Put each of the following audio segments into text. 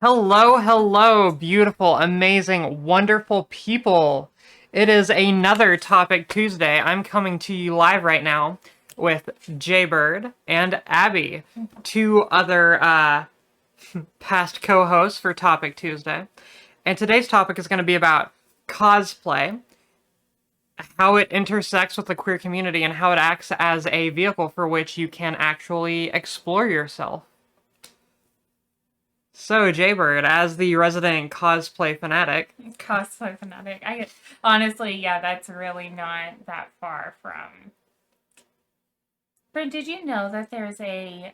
Hello, hello, beautiful, amazing, wonderful people. It is another Topic Tuesday. I'm coming to you live right now with Jaybird and Abby, two other past co-hosts for Topic Tuesday. And today's topic is going to be about cosplay, how it intersects with the queer community, and how it acts as a vehicle for which you can actually explore yourself. So, Jaybird, as the resident cosplay fanatic, Cosplay fanatic. Honestly, yeah, that's really not that far from. But did you know that there's an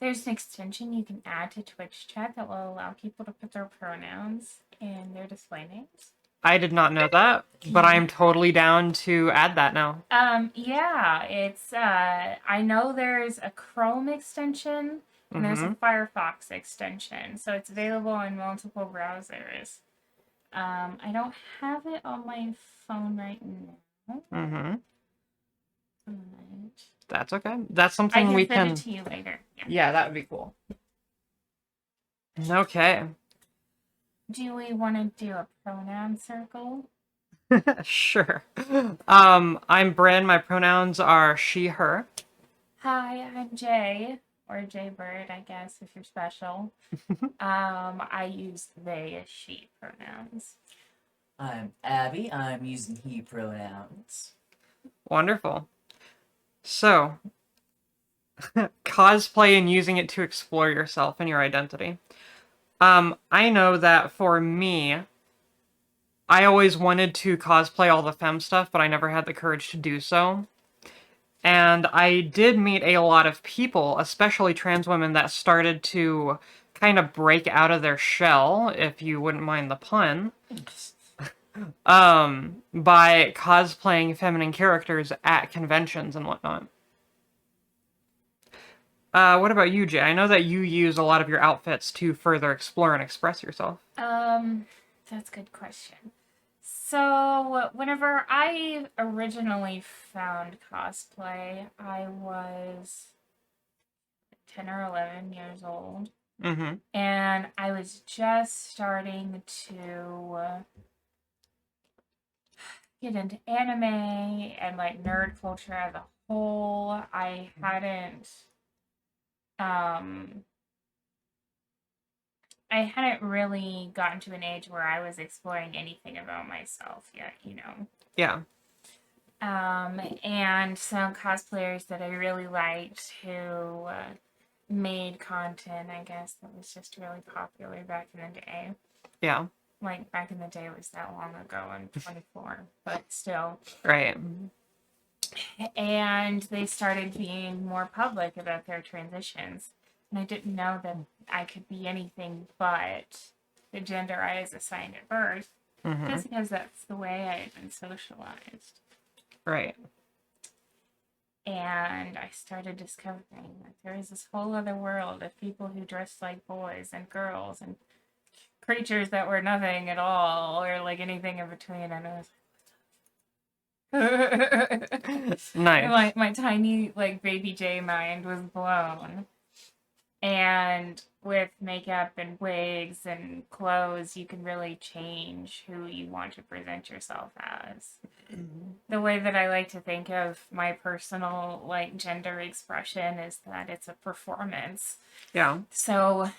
extension you can add to Twitch chat that will allow people to put their pronouns in their display names? I did not know that, but I'm totally down to add that now. Yeah, it's I know there's a Chrome extension and there's a Mm-hmm. Firefox extension, so it's available in multiple browsers. I don't have it on my phone right now. Mm-hmm. But That's okay. That's I something can we send it can. to you later. Yeah. Yeah, that would be cool. Okay. Do we want to do a pronoun circle? Sure. I'm Bryn. My pronouns are she, her. Hi, I'm Jay, or Jaybird, I guess, if you're special. I use they as she pronouns. I'm Abby. I'm using he pronouns. Wonderful. So, cosplay and using it to explore yourself and your identity. I know that for me, I always wanted to cosplay all the femme stuff, but I never had the courage to do so. And I did meet a lot of people, especially trans women, that started to kind of break out of their shell, if you wouldn't mind the pun, by cosplaying feminine characters at conventions and whatnot. What about you, Jay? I know that you use a lot of your outfits to further explore and express yourself. That's a good question. So, whenever I originally found cosplay, I was 10 or 11 years old. Mm-hmm. And I was just starting to get into anime and like nerd culture as a whole. Um I hadn't really gotten to an age where I was exploring anything about myself yet. Yeah. And some cosplayers that I really liked who made content, I guess, that was just really popular back in the day. Yeah. Like back in the day was that long ago. I'm 24, but still. Right. And they started being more public about their transitions. And I didn't know that I could be anything but the gender I was assigned at birth, Mm-hmm. just because that's the way I had been socialized. Right. And I started discovering that there is this whole other world of people who dressed like boys and girls and creatures that were nothing at all or like anything in between. And I was Nice. my tiny like baby J mind was blown. And with makeup and wigs and clothes, you can really change who you want to present yourself as. The way that I like to think of my personal like gender expression is that it's a performance. Yeah. So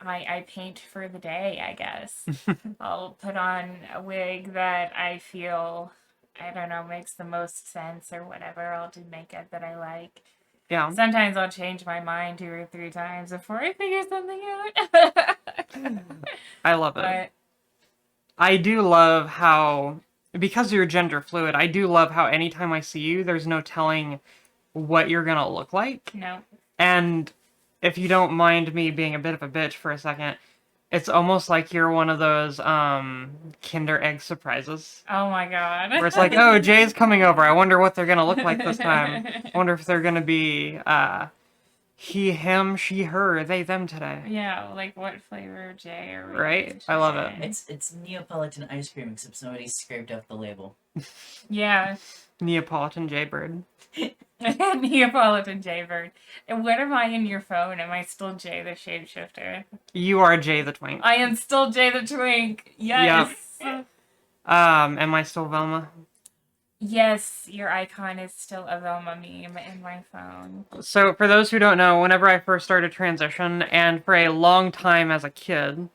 I paint for the day, I guess. I'll put on a wig that I feel, I don't know, makes the most sense or whatever. I'll do makeup that I like. Yeah. Sometimes I'll change my mind 2 or 3 times before I figure something out. I love it. But I do love how, because you're gender fluid, I do love how anytime I see you, there's no telling what you're gonna look like. no. And if you don't mind me being a bit of a bitch for a second, it's almost like you're one of those Kinder Egg surprises. Oh my god. Where it's like, oh, Jay's coming over. I wonder what they're gonna look like this time. I wonder if they're gonna be he, him, she, her, they, them today. Yeah, like what flavor of J are we Right? I love it. It's Neapolitan ice cream, except somebody scraped off the label. Yeah. Neapolitan Jaybird. Neapolitan Jaybird. And what am I in your phone? Am I still Jay the Shapeshifter? You are Jay the Twink. I am still Jay the Twink. Yes. Am I still Velma? Yes, your icon is still a Velma meme in my phone. So, for those who don't know, whenever I first started transition, and for a long time as a kid,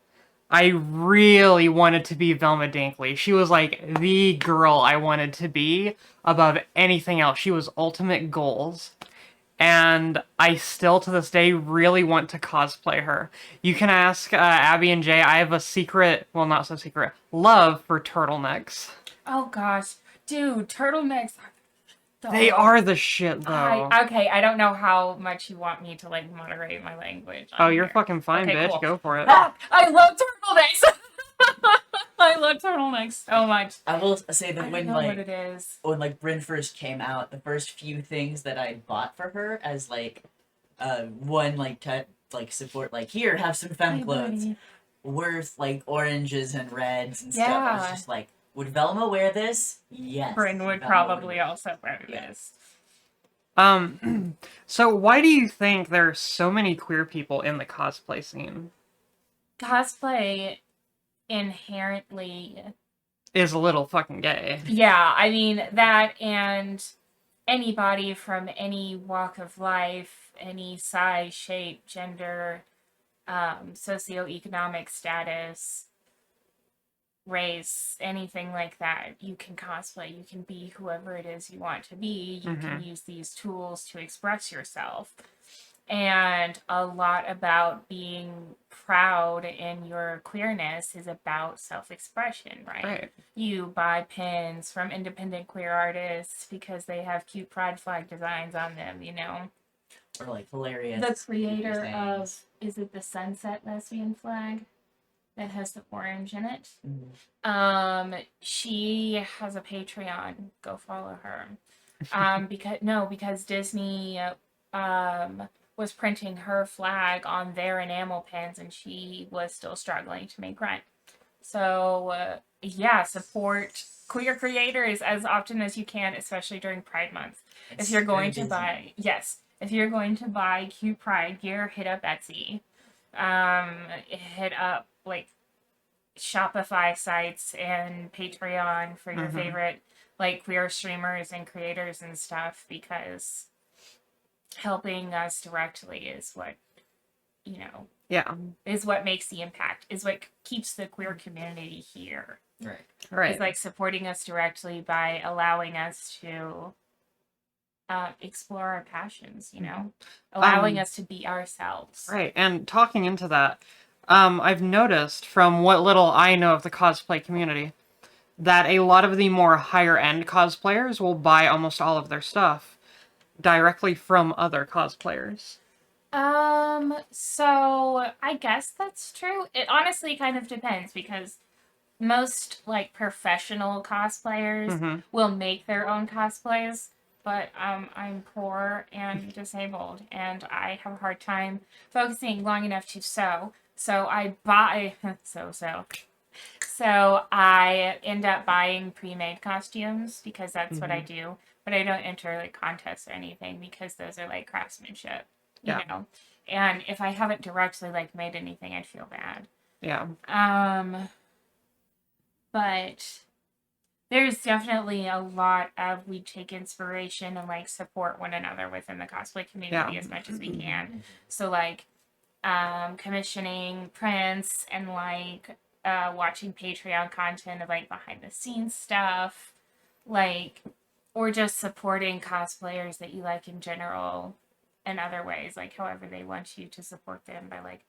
I really wanted to be Velma Dinkley. She was like the girl I wanted to be above anything else. She was ultimate goals. And I still, to this day, really want to cosplay her. You can ask Abby and Jay. I have a secret, well, not so secret, love for turtlenecks. Oh gosh, dude, turtlenecks. They are the shit, though. I don't know how much you want me to like moderate my language. Oh, you're fucking fine, Okay, bitch. cool. Go for it. I love turtlenecks. I love turtlenecks so much. I will say I that don't when know what it is. Bryn first came out, the first few things that I bought for her as like one support, like, here, have some femme Hey, clothes buddy. worth like oranges and reds and stuff. I was Yeah. just like, would Velma wear this? Yes. Bryn would Velma probably wear also wear Yeah. this. So why do you think there are so many queer people in the cosplay scene? Cosplay inherently, Is a little fucking gay. yeah, I mean that, and anybody from any walk of life, any size, shape, gender, socioeconomic status, race, anything like that, you can cosplay. You can be whoever it is you want to be. You can use these tools to express yourself. And a lot about being proud in your queerness is about self-expression, right? Right. You buy pins from independent queer artists because they have cute pride flag designs on them, you know? Or like hilarious. The creator things. of, is it the Sunset Lesbian flag that has the orange in it? She has a Patreon. Go follow her. Because Disney was printing her flag on their enamel pins, and she was still struggling to make rent. So yeah, support queer creators as often as you can, especially during Pride Month. If you're going to buy, if you're going to buy cute Pride gear, hit up Etsy. Hit up like Shopify sites and Patreon for your favorite like queer streamers and creators and stuff, because helping us directly is what, you know, is what makes the impact, is what keeps the queer community here. Right. It's like supporting us directly by allowing us to explore our passions, you know, allowing us to be ourselves. Right. And talking into that, I've noticed from what little I know of the cosplay community that a lot of the more higher end cosplayers will buy almost all of their stuff directly from other cosplayers. So I guess that's true. It honestly kind of depends, because most like professional cosplayers will make their own cosplays, but I'm poor and disabled, and I have a hard time focusing long enough to sew. So I buy So I end up buying pre-made costumes because that's what I do. But I don't enter like contests or anything, because those are like craftsmanship, you know. And if I haven't directly like made anything, I'd feel bad. Yeah. But there's definitely a lot of, we take inspiration and like support one another within the cosplay community as much as we can. So like commissioning prints and like watching Patreon content of like behind the scenes stuff, like, or just supporting cosplayers that you like in general in other ways, like however they want you to support them, by like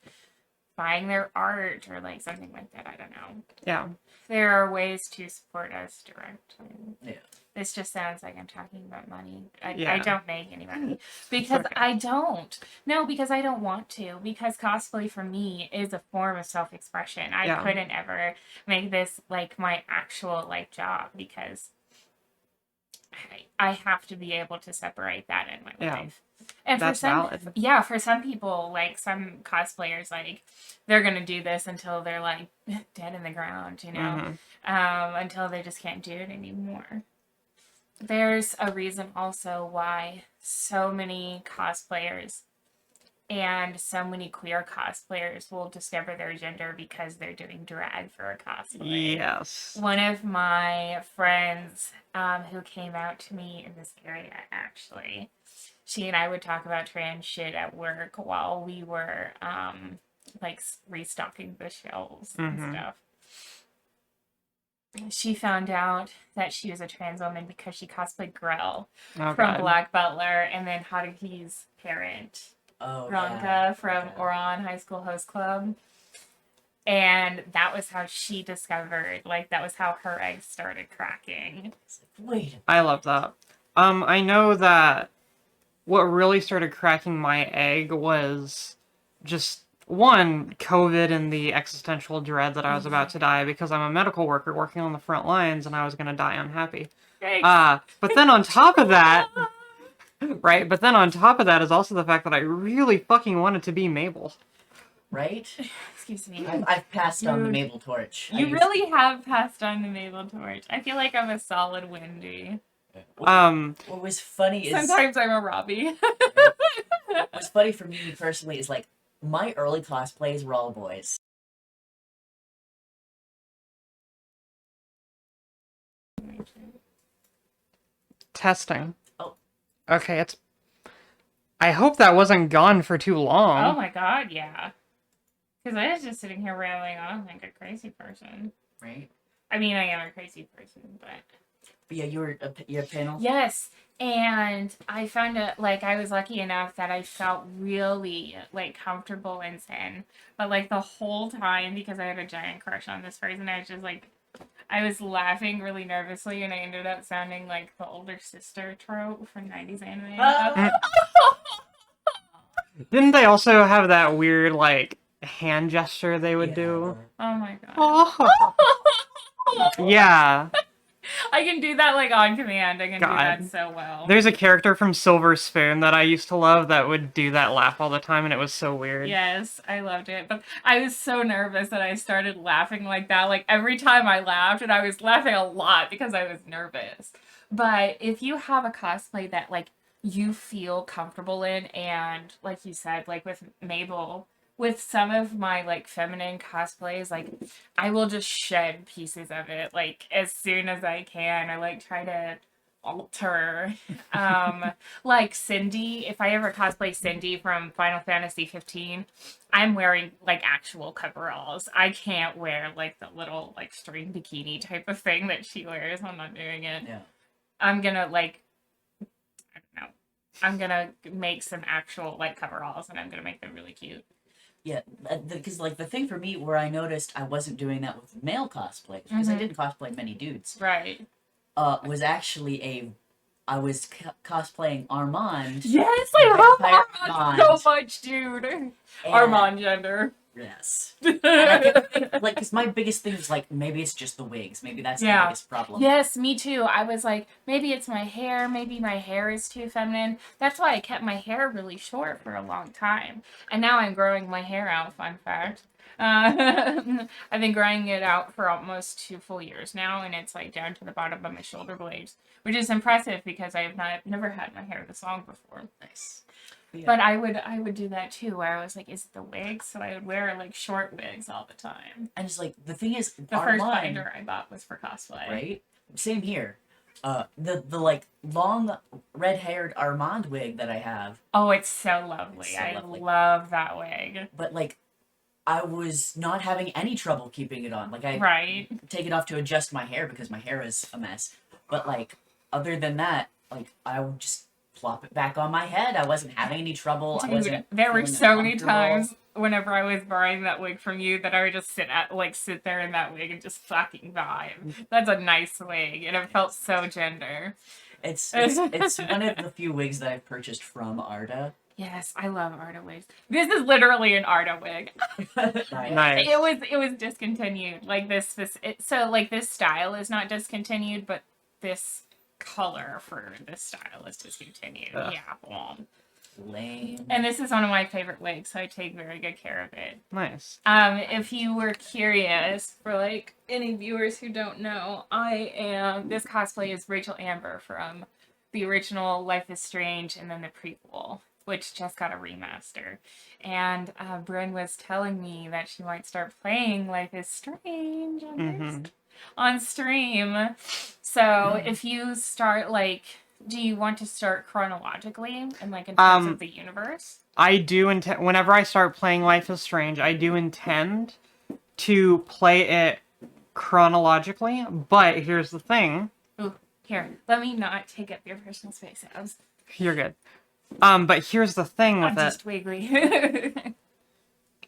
buying their art or like something like that. I don't know. Yeah. There are ways to support us directly. Yeah. This just sounds like I'm talking about money. I Yeah. don't make any money because I don't. No, because I don't want to. Because cosplay for me is a form of self-expression. I couldn't ever make this like my actual like job, because I have to be able to separate that in my life. And that's for some, valid. for some people, like some cosplayers, like they're gonna do this until they're like dead in the ground, you know, until they just can't do it anymore. There's a reason also why so many cosplayers and so many queer cosplayers will discover their gender because they're doing drag for a cosplay. Yes. One of my friends who came out to me in this area, actually, she and I would talk about trans shit at work while we were like restocking the shelves and stuff. She found out that she was a trans woman because she cosplayed Grell Oh, from God. Black Butler, and then Haruhi's parent, Ronka from Oran High School Host Club. And that was how she discovered, like, that was how her eggs started cracking. Wait. I love that. I know that what really started cracking my egg was just one, COVID and the existential dread that I was about to die because I'm a medical worker working on the front lines and I was going to die unhappy. But then on top of that, right? But then on top of that is also the fact that I really fucking wanted to be Mabel. Right? Excuse me. I've passed on the Mabel torch. You really have passed on the Mabel torch. I feel like I'm a solid Wendy. What was funny is Sometimes I'm a Robbie. what's funny for me personally is like my early cosplays were all boys. Testing. Oh. Okay, it's... I hope that wasn't gone for too long. Oh my god, yeah. Because I was just sitting here railing on like a crazy person. Right? I mean, I am a crazy person, but... But yeah, you're a panel? Yes, and I found it, like, I was lucky enough that I felt really, like, comfortable in Sin. But, like, the whole time, because I had a giant crush on this person, I was just, like, I was laughing really nervously, and I ended up sounding like the older sister trope from 90s anime. Didn't they also have that weird, like, hand gesture they would do? Oh my god. Oh. Yeah. I can do that, like, on command. I can do God. that so well. There's a character from Silver Spoon that I used to love that would do that laugh all the time, and it was so weird. Yes, I loved it. But I was so nervous that I started laughing like that. Like, every time I laughed, and I was laughing a lot because I was nervous. But if you have a cosplay that, like, you feel comfortable in, and, like you said, like with Mabel, with some of my, like, feminine cosplays, like, I will just shed pieces of it, like, as soon as I can. I, like, try to alter like Cindy. If I ever cosplay Cindy from Final Fantasy 15, I'm wearing like actual coveralls. I can't wear like the little like string bikini type of thing that she wears. I'm not doing it. Yeah. I'm gonna like, I don't know, I'm gonna make some actual like coveralls, and I'm gonna make them really cute. Yeah, because like the thing for me where I noticed I wasn't doing that with male cosplays because I didn't cosplay many dudes. Right. Was actually I was cosplaying Armand. Yes, I love Armand so Armand. much, dude. And- Armand gender. Yes. And I kept thinking, like, because my biggest thing was like, maybe it's just the wigs. Maybe that's the biggest problem. Yes, me too. I was like, maybe it's my hair. Maybe my hair is too feminine. That's why I kept my hair really short for a long time. And now I'm growing my hair out, fun fact. I've been growing it out for almost 2 full years now, and it's like down to the bottom of my shoulder blades, which is impressive because I have never had my hair this long before. Nice. Yeah. But I would do that too, where I was like, is it the wigs? So I would wear like short wigs all the time. And it's like the thing is, The first binder I bought was for cosplay. Right? Same here. The like long red-haired Armand wig that I have. Oh, it's so lovely. It's so I lovely. love that wig. But like, I was not having any trouble keeping it on. Like I Right. take it off to adjust my hair because my hair is a mess. But like, other than that, like I would just plop it back on my head. I wasn't having any trouble. I Dude, wasn't there were feeling so many uncomfortable. times whenever I was borrowing that wig from you that I would just sit there in that wig and just fucking vibe. That's a nice wig, and it felt so gender. It's one of the few wigs that I've purchased from Arda. Yes, I love Arda wigs. This is literally an Arda wig. Nice. It was discontinued. Like so like this style is not discontinued, but this color for this style is discontinued. Ugh. Yeah. Well. Lame. And this is one of my favorite wigs, so I take very good care of it. Nice. If you were curious, for like any viewers who don't know, this cosplay is Rachel Amber from the original Life is Strange and then the prequel, which just got a remaster. And Bryn was telling me that she might start playing Life is Strange on stream. So if you start like, do you want to start chronologically and like in terms of the universe? I do intend, whenever I start playing Life is Strange, I do intend to play it chronologically, but here's the thing. Ooh, here, let me not take up your personal space. You're good. But here's the thing with I'm it. just wiggly.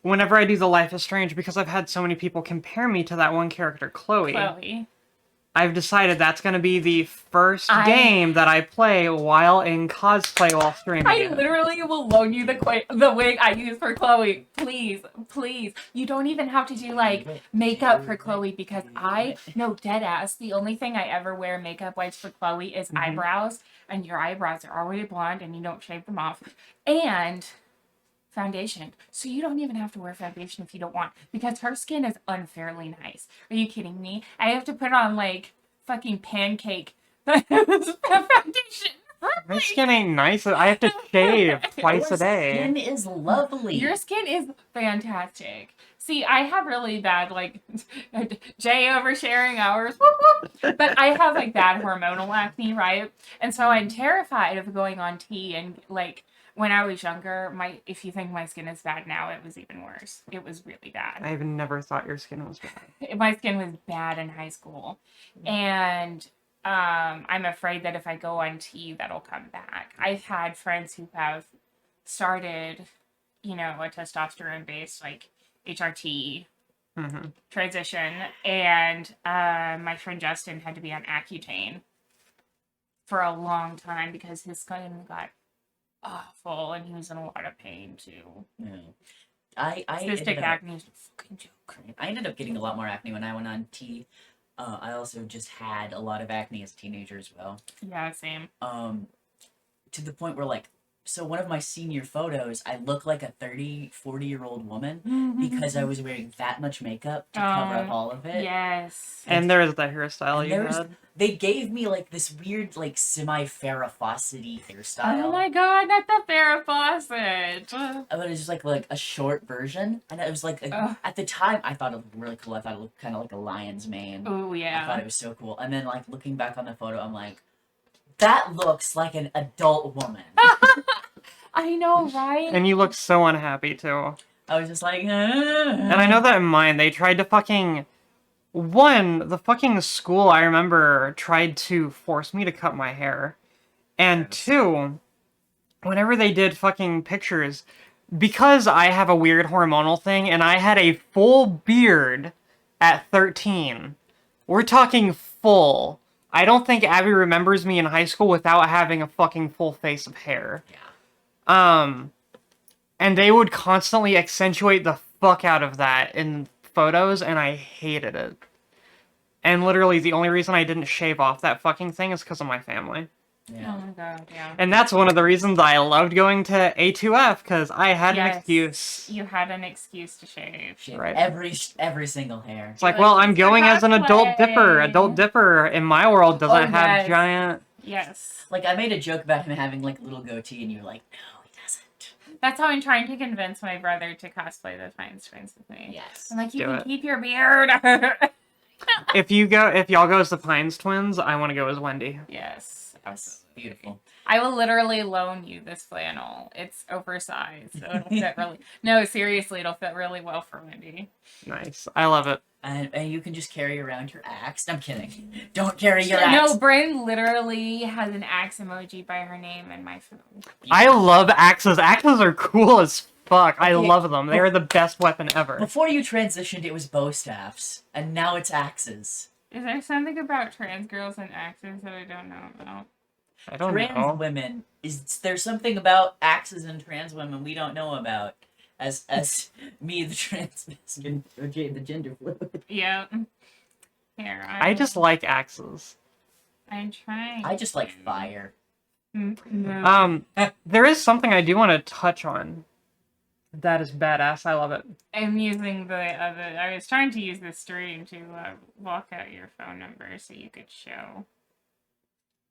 Whenever I do the Life is Strange, because I've had so many people compare me to that one character, Chloe. I've decided that's going to be the first game that I play while in cosplay while streaming. I literally will loan you the wig I use for Chloe. Please, please. You don't even have to do like makeup for Chloe because dead ass. The only thing I ever wear makeup wise for Chloe is eyebrows, and your eyebrows are already blonde and you don't shave them off. And foundation. So you don't even have to wear foundation if you don't want, because her skin is unfairly nice. Are you kidding me? I have to put on like fucking pancake foundation. My skin ain't nice. I have to shave twice a day. Your skin is lovely. Your skin is fantastic. See, I have really bad, like, Jay oversharing hours, whoop, whoop. But I have, like, bad hormonal acne, right? And so I'm terrified of going on tea and, like, when I was younger, if you think my skin is bad now, it was even worse. It was really bad. I've never thought your skin was bad. My skin was bad in high school. And I'm afraid that if I go on tea, that'll come back. I've had friends who have started, a testosterone-based, like, HRT transition. And my friend Justin had to be on Accutane for a long time because his skin got awful, and he was in a lot of pain too. Yeah. I Cystic acne is a fucking joke. I ended up getting a lot more acne when I went on T. I also just had a lot of acne as a teenager as well. Yeah, same. To the point where like, so one of my senior photos, I look like a 40-year-old woman because I was wearing that much makeup to cover up all of it. Yes. And there's the hairstyle you had. They gave me like this weird like semi-Farrah Fawcett-y hairstyle. Oh my god, not the Farrah Fawcett. But it was just like a short version, and it was like at the time I thought it looked really cool. I thought it looked kind of like a lion's mane. Oh yeah. I thought it was so cool. And then like looking back on the photo, I'm like, that looks like an adult woman. I know, right? And you look so unhappy too. I was just like, And I know that in mine, they tried to fucking... the fucking school, I remember, tried to force me to cut my hair. And two, whenever they did fucking pictures, because I have a weird hormonal thing, and I had a full beard at 13. We're talking full. I don't think Abby remembers me in high school without having a fucking full face of hair. yeah. And they would constantly accentuate the fuck out of that in photos, and I hated it. And literally, the only reason I didn't shave off that fucking thing is because of my family. Yeah. Oh my god, yeah. And that's one of the reasons I loved going to A2F, because I had an excuse. You had an excuse to shave. Right. Every single hair. It's like, well, I'm going as an adult dipper. Adult dipper, in my world, doesn't have giant... Yes. Like, I made a joke about him having, like, a little goatee, and you were like, no, he doesn't. That's how I'm trying to convince my brother to cosplay the Fine Twins with me. Yes. I'm like, you Do can it. keep your beard. If y'all go as the Pines twins, I want to go as Wendy. Yes. That's beautiful. I will literally loan you this flannel. It's oversized, so it'll fit really... No, seriously, it'll fit really well for Wendy. Nice. I love it. And you can just carry around your axe. I'm kidding. Don't carry your axe. No, Bryn literally has an axe emoji by her name in my phone. I love axes. Axes are cool as fuck. I love them. They are the best weapon ever. Before you transitioned, it was bow staffs, and now it's axes. Is there something about trans girls and axes that I don't know about? I don't Trans know. women, is there something about axes and trans women we don't know about? As me, the trans masculine, or Jay, the gender fluid. Yeah. Here, I just like axes. I'm trying. I just like fire. No. There is something I do want to touch on. That is badass. I love it. I'm using I was trying to use the stream to walk out your phone number so you could show.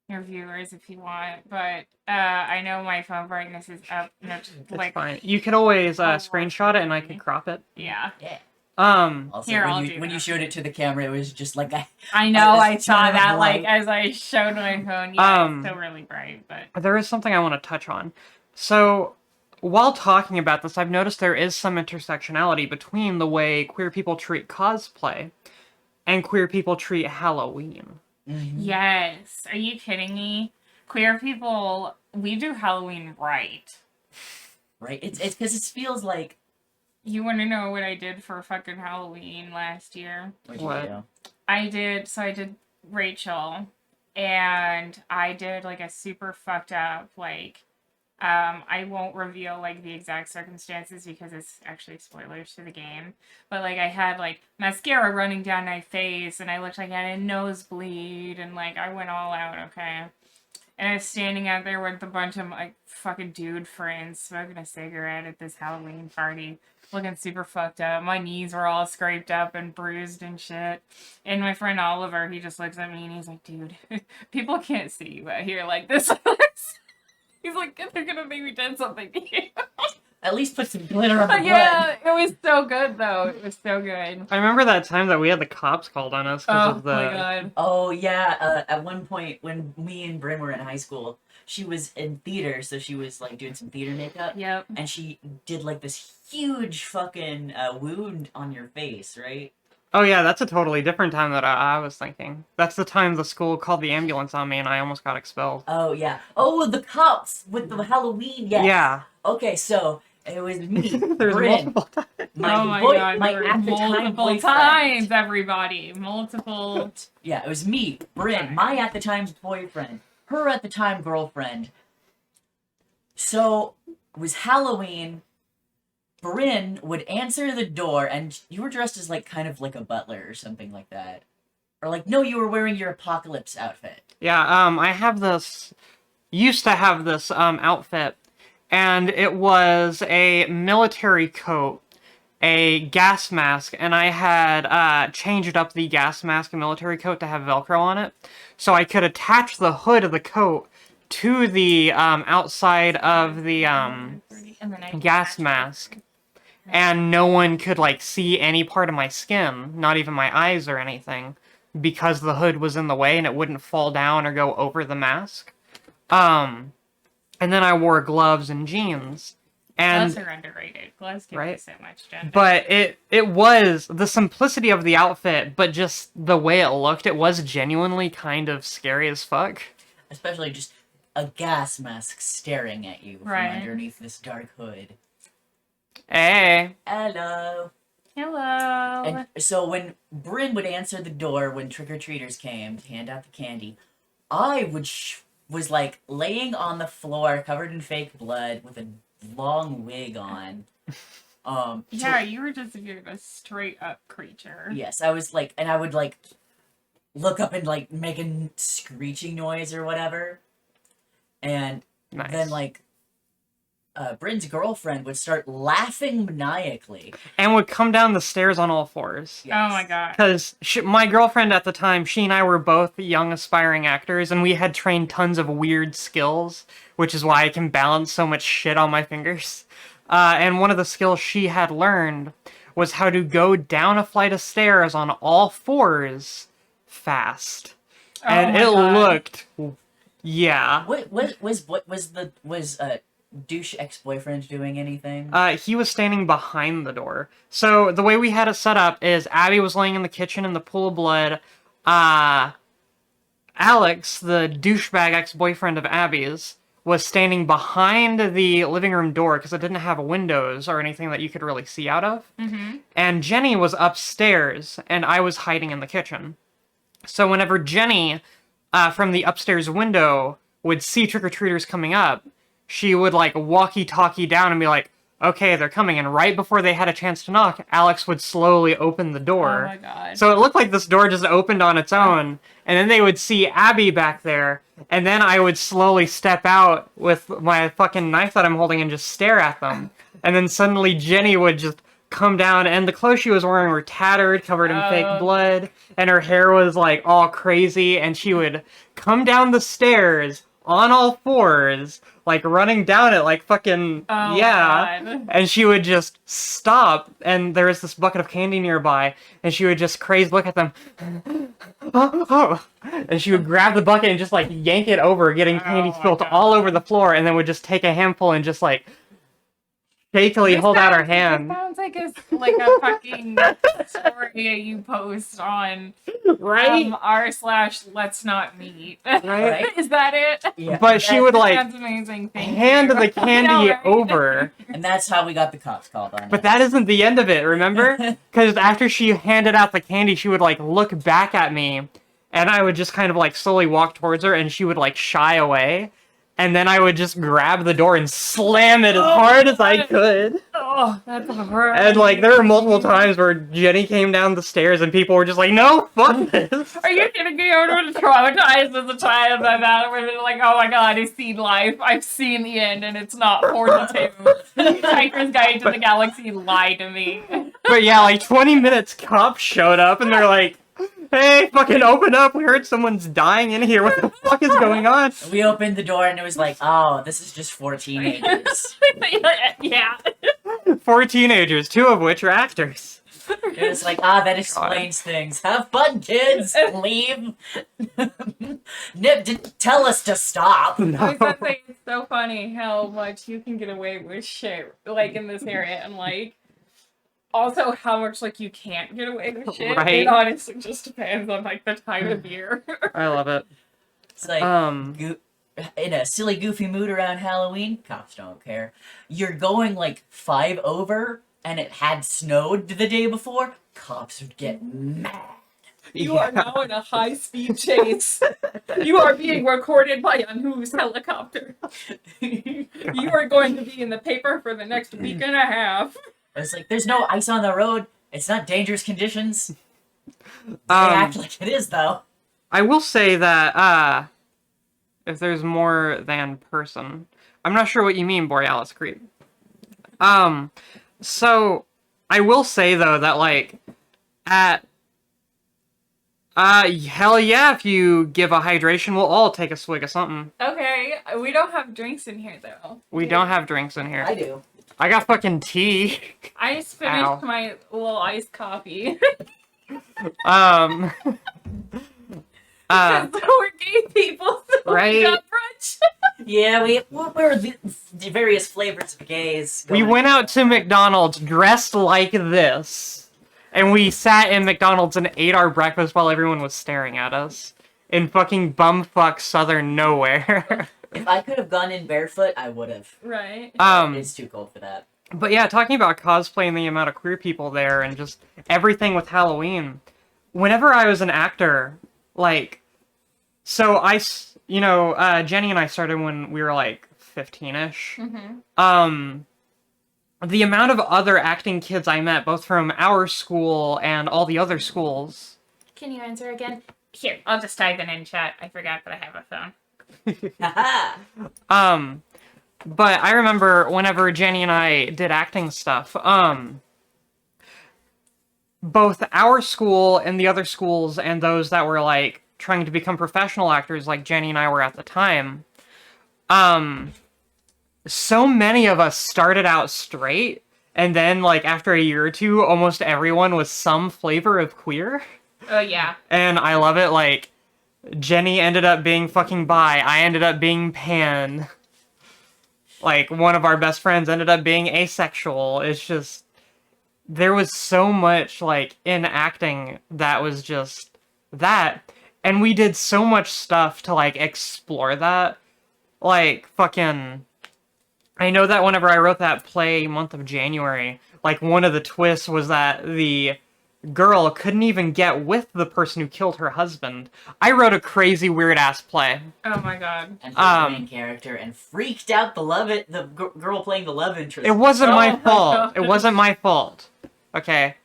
your viewers if you want, but I know my phone brightness is up. It's Like, fine. You could always Oh, screenshot it and I really? could crop it. yeah. Yeah. Also, Here, when I'll you do when you that. showed it to the camera, it was just like I know, a I saw ton of that, like, light. as I showed my phone. Yeah, it's still really bright, but... There is something I want to touch on. So, while talking about this, I've noticed there is some intersectionality between the way queer people treat cosplay and queer people treat Halloween. Mm-hmm. Yes. Are you kidding me? Queer people, we do Halloween right. Right? It's because it feels like... You want to know what I did for fucking Halloween last year? What'd What? you do? I did Rachel, and I did, like, a super fucked up, like, I won't reveal, like, the exact circumstances because it's actually spoilers to the game. But, like, I had, like, mascara running down my face, and I looked like I had a nosebleed, and, like, I went all out, okay? And I was standing out there with a bunch of, like, fucking dude friends smoking a cigarette at this Halloween party, looking super fucked up. My knees were all scraped up and bruised and shit. And my friend Oliver, he just looks at me and he's like, dude, people can't see you out here like this. He's like, they're gonna make me do something to you. At least put some glitter on the blood. Yeah, it was so good though. It was so good. I remember that time that we had the cops called on us because of the... my god. Oh yeah, at one point when me and Bryn were in high school, she was in theater, so she was like doing some theater makeup. Yep. And she did like this huge fucking wound on your face, right? Oh yeah, that's a totally different time that I was thinking. That's the time the school called the ambulance on me and I almost got expelled. Oh yeah. Oh, the cops with the Halloween. Yes. Yeah. Okay, so it was me, There's Bryn, multiple times. Oh my god, my there were at the time multiple boyfriend. times, everybody. Multiple. Yeah, it was me, Bryn, my at the time boyfriend, her at the time girlfriend. So it was Halloween. Bryn would answer the door, and you were dressed as like kind of like a butler or something like that, or like no, you were wearing your apocalypse outfit. Yeah, I have this... Used to have this outfit, and it was a military coat, a gas mask, and I had changed up the gas mask and military coat to have Velcro on it, so I could attach the hood of the coat to the outside of the gas mask, and no one could like see any part of my skin, not even my eyes or anything, because the hood was in the way and it wouldn't fall down or go over the mask. And then I wore gloves and jeans. And Gloves are underrated. Gloves give Right? you so much gender. but it was the simplicity of the outfit, but just the way it looked, it was genuinely kind of scary as fuck. Especially just a gas mask staring at you Right. from underneath this dark hood. Hey. Hello. Hello. And so when Bryn would answer the door when trick-or-treaters came to hand out the candy, I was like laying on the floor covered in fake blood with a long wig on. Yeah, you were just a straight up creature. Yes, I was like, and I would like look up and like make a screeching noise or whatever. And Nice. then like Bryn's girlfriend would start laughing maniacally. And would come down the stairs on all fours. Yes. Oh my god. Because my girlfriend at the time, she and I were both young aspiring actors, and we had trained tons of weird skills, which is why I can balance so much shit on my fingers. And one of the skills she had learned was how to go down a flight of stairs on all fours fast. And my it God. looked... Yeah. What was douche ex-boyfriend doing anything? He was standing behind the door. So the way we had it set up is Abby was laying in the kitchen in the pool of blood. Alex, the douchebag ex-boyfriend of Abby's, was standing behind the living room door because it didn't have windows or anything that you could really see out of. Mm-hmm. And Jenny was upstairs, and I was hiding in the kitchen. So whenever Jenny, from the upstairs window, would see trick-or-treaters coming up, she would, like, walkie-talkie down and be like, okay, they're coming. And right before they had a chance to knock, Alex would slowly open the door. Oh my god. So it looked like this door just opened on its own. And then they would see Abby back there. And then I would slowly step out with my fucking knife that I'm holding and just stare at them. And then suddenly Jenny would just come down, and the clothes she was wearing were tattered, covered in fake Oh. blood, and her hair was like all crazy, and she would come down the stairs on all fours, like running down it like fucking Oh, yeah. God. And she would just stop, and there was this bucket of candy nearby, and she would just crazed look at them. And she would grab the bucket and just like yank it over, getting candy my spilled God. all over the floor, and then would just take a handful and just like shakily This hold out her sounds- hand. This sounds like a fucking story you post on Right? r/let's not meet. Right? Is that it? Yeah. But she would like That's amazing. Thank hand you. the candy I know, right? over. And that's how we got the cops called on But us. that isn't the end of it, remember? Because after she handed out the candy, she would like look back at me, and I would just kind of like slowly walk towards her, and she would like shy away. And then I would just grab the door and slam it as hard as I could. Oh, that's horrible. And like there were multiple times where Jenny came down the stairs and people were just like, "No, fuck this." Are you kidding me? I would have been traumatized as a child by that. I would have been like, oh my god, I've seen life. I've seen the end, and it's not 42. Hiker's Guide to the Galaxy lied to me. But yeah, like 20 minutes, cops showed up and they're like, "Hey, fucking open up! We heard someone's dying in here. What the fuck is going on?" We opened the door and it was like, oh, this is just 4 teenagers. Yeah. 4 teenagers, 2 of which are actors. It was like, that explains things. Have fun, kids. Leave. Nip didn't tell us to stop. I was gonna say, it's so funny how much you can get away with shit, like, in this area, and, like, also how much, like, you can't get away with shit. Right. It honestly just depends on, like, the time of year. I love it. It's like, in a silly, goofy mood around Halloween, cops don't care. You're going, like, 5 over, and it had snowed the day before, cops would get mad. You are now in a high-speed chase. You are being recorded by a news helicopter. You are going to be in the paper for the next week and a half. It's like, there's no ice on the road. It's not dangerous conditions. They Um, act like it is, though. I will say that, if there's more than person, I'm not sure what you mean, Borealis Creep. So, I will say, though, that, like, hell yeah, if you give a hydration, we'll all take a swig of something. Okay, we don't have drinks in here, though. We don't have drinks in here. I do. I got fucking tea. I just finished Ow. my little iced coffee. Um, We're gay people, so Right. we got brunch. Yeah, what were the various flavors of gays? we going went out to McDonald's dressed like this, and we sat in McDonald's and ate our breakfast while everyone was staring at us in fucking bumfuck southern nowhere. If I could have gone in barefoot, I would have. Right. It's too cold for that. But yeah, talking about cosplay and the amount of queer people there and just everything with Halloween. Whenever I was an actor, like, so Jenny and I started when we were like 15-ish. Mm-hmm. The amount of other acting kids I met, both from our school and all the other schools. Can you answer again? Here, I'll just type it in chat. I forgot that I have a phone. Haha! But I remember whenever Jenny and I did acting stuff, both our school and the other schools and those that were, like, trying to become professional actors like Jenny and I were at the time, so many of us started out straight, and then, like, after a year or two, almost everyone was some flavor of queer. Oh, yeah. And I love it, like, Jenny ended up being fucking bi, I ended up being pan. Like, one of our best friends ended up being asexual. It's just, there was so much, like, in acting that was just that. And we did so much stuff to, like, explore that. Like, fucking, I know that whenever I wrote that play month of January, like, one of the twists was that the girl couldn't even get with the person who killed her husband. I wrote a crazy weird-ass play. Oh my god. And the main character and freaked out the girl playing the love interest. It wasn't Oh my my fault. God. It wasn't my fault. Okay.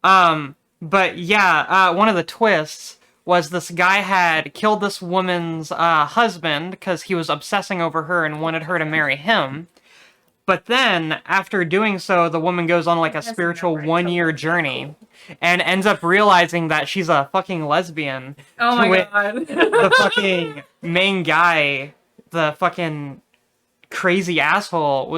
But yeah, one of the twists was this guy had killed this woman's husband because he was obsessing over her and wanted her to marry him. But then, after doing so, the woman goes on like a It has spiritual no right to 1-year look journey and ends up realizing that she's a fucking lesbian. Oh To my which god. the fucking main guy, the fucking crazy asshole,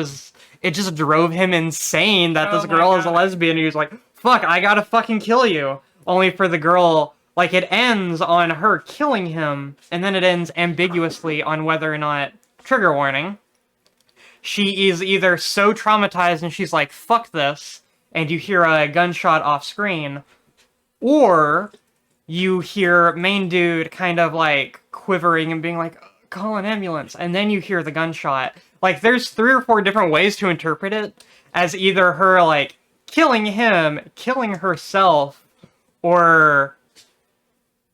it just drove him insane that Oh this my girl is a God. lesbian. He was like, fuck, I gotta fucking kill you. Only for the girl, like, it ends on her killing him, and then it ends ambiguously on whether or not, trigger warning, she is either so traumatized and she's like, fuck this, and you hear a gunshot off screen, or you hear main dude kind of like quivering and being like, call an ambulance, and then you hear the gunshot. Like, there's 3 or 4 different ways to interpret it, as either her like killing him, killing herself, or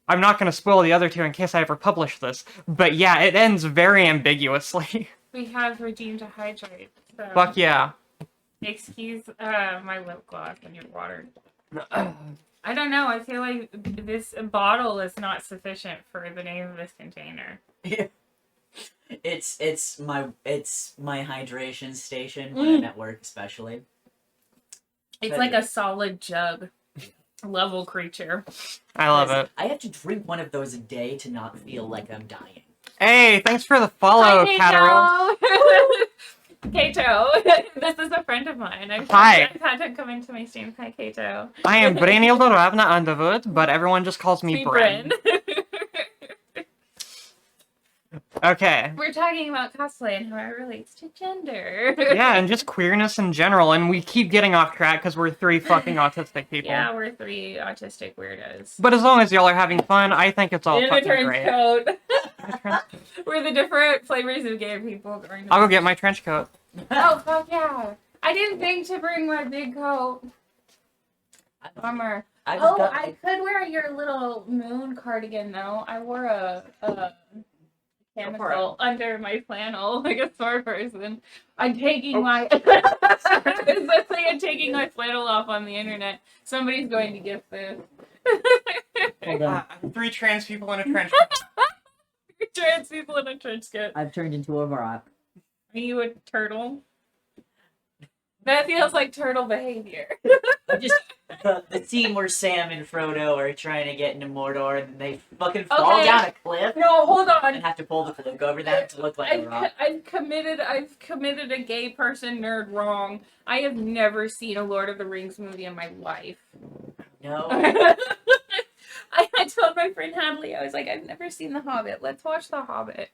I'm not going to spoil the other 2 in case I ever publish this, but yeah, it ends very ambiguously. We have redeemed to hydrate. So Fuck yeah. excuse my lip gloss and your water. I don't know. I feel like this bottle is not sufficient for the name of this container. It's my hydration station when I'm at work, especially. It's like a solid jug level creature. I love it. I have to drink one of those a day to not feel like I'm dying. Hey, thanks for the follow, Catarol. Kato, this is a friend of mine. I've Hi. had him come into my stream. Hi, Kato. I am Brynhilde Ravna Underwood, but everyone just calls me Bryn. Okay. We're talking about cosplay and how it relates to gender. Yeah, and just queerness in general, and we keep getting off track because we're 3 fucking autistic people. Yeah, we're 3 autistic weirdos. But as long as y'all are having fun, I think it's all In a fucking trench great. coat. We're the different flavors of gay people going to I'll go get my trench coat. Oh, fuck yeah. I didn't think to bring my big coat. Bummer. I could wear your little moon cardigan, though. I wore a camisole under my flannel, like a smart person. I'm taking my... It's like I'm taking my flannel off on the internet. Somebody's going to gift this. Hold on. 3 trans people in a trench coat. Trans people in a trench coat. I've turned into a rock. Are you a turtle? That feels like turtle behavior. Just the scene where Sam and Frodo are trying to get into Mordor and they fucking fall down a cliff No, hold on. and have to pull the cloak over them to look like a rock. I've committed a gay person nerd wrong. I have never seen a Lord of the Rings movie in my life. No. I told my friend Hadley, I was like, I've never seen The Hobbit. Let's watch The Hobbit.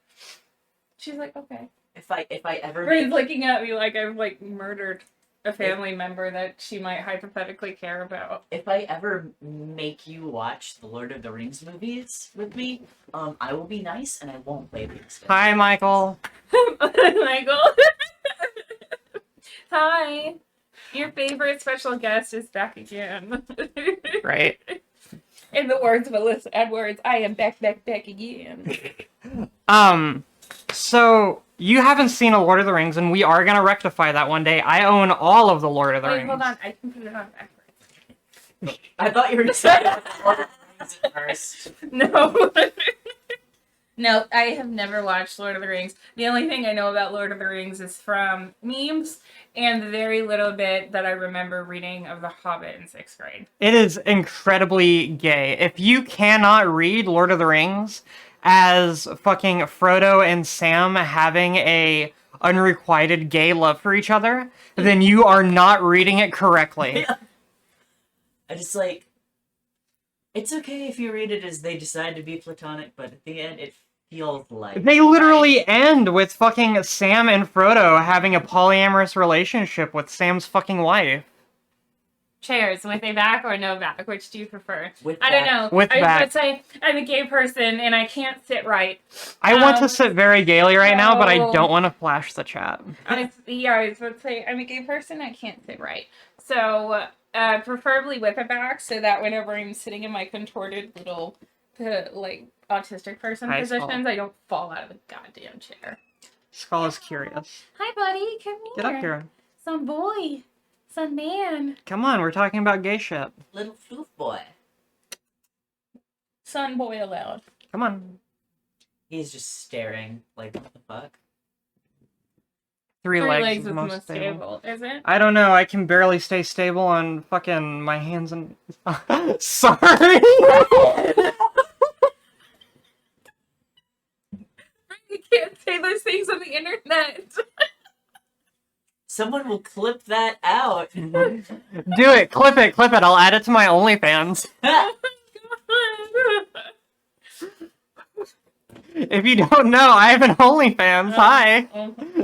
She's like, okay. If I ever Friend's looking at me like I've like murdered a family member that she might hypothetically care about. if I ever make you watch the Lord of the Rings movies with me, I will be nice and I won't play these. Hi, Michael. Michael. Hi. Your favorite special guest is back again. Right. In the words of Alyssa Edwards, I am back again. So, you haven't seen a Lord of the Rings, and we are gonna rectify that one day. I own all of the Lord of the Wait, Rings. hold on. I can put it on backwards. I thought you were saying Lord of the Rings at first. No. No, I have never watched Lord of the Rings. The only thing I know about Lord of the Rings is from memes and the very little bit that I remember reading of The Hobbit in 6th grade. It is incredibly gay. If you cannot read Lord of the Rings as fucking Frodo and Sam having a unrequited gay love for each other, then you are not reading it correctly. I just like, it's okay if you read it as they decide to be platonic, but at the end it feels like They literally end with fucking Sam and Frodo having a polyamorous relationship with Sam's fucking wife. Chairs, with a back or no back? Which do you prefer? With I don't back. know. With I back. would say I'm a gay person and I can't sit right. I want to sit very gaily right now, but I no. don't want to flash the chat. I was about to say I'm a gay person. I can't sit right. So, preferably with a back, so that whenever I'm sitting in my contorted little, like autistic person Hi, positions, Skull. I don't fall out of the goddamn chair. Skull is curious. Hi, buddy. Come here. Get up here. Some boy. Some man. Come on, we're talking about gay shit. little floof boy. Son boy allowed. Come on. He's just staring like, what the fuck? Three Three legs legs is is the most stable. is it? I don't know. I can barely stay stable on fucking my hands and. Sorry. You can't say those things on the internet. Someone will clip that out. Do it. Clip it. Clip it. I'll add it to my OnlyFans. If you don't know, I have an OnlyFans. Hi.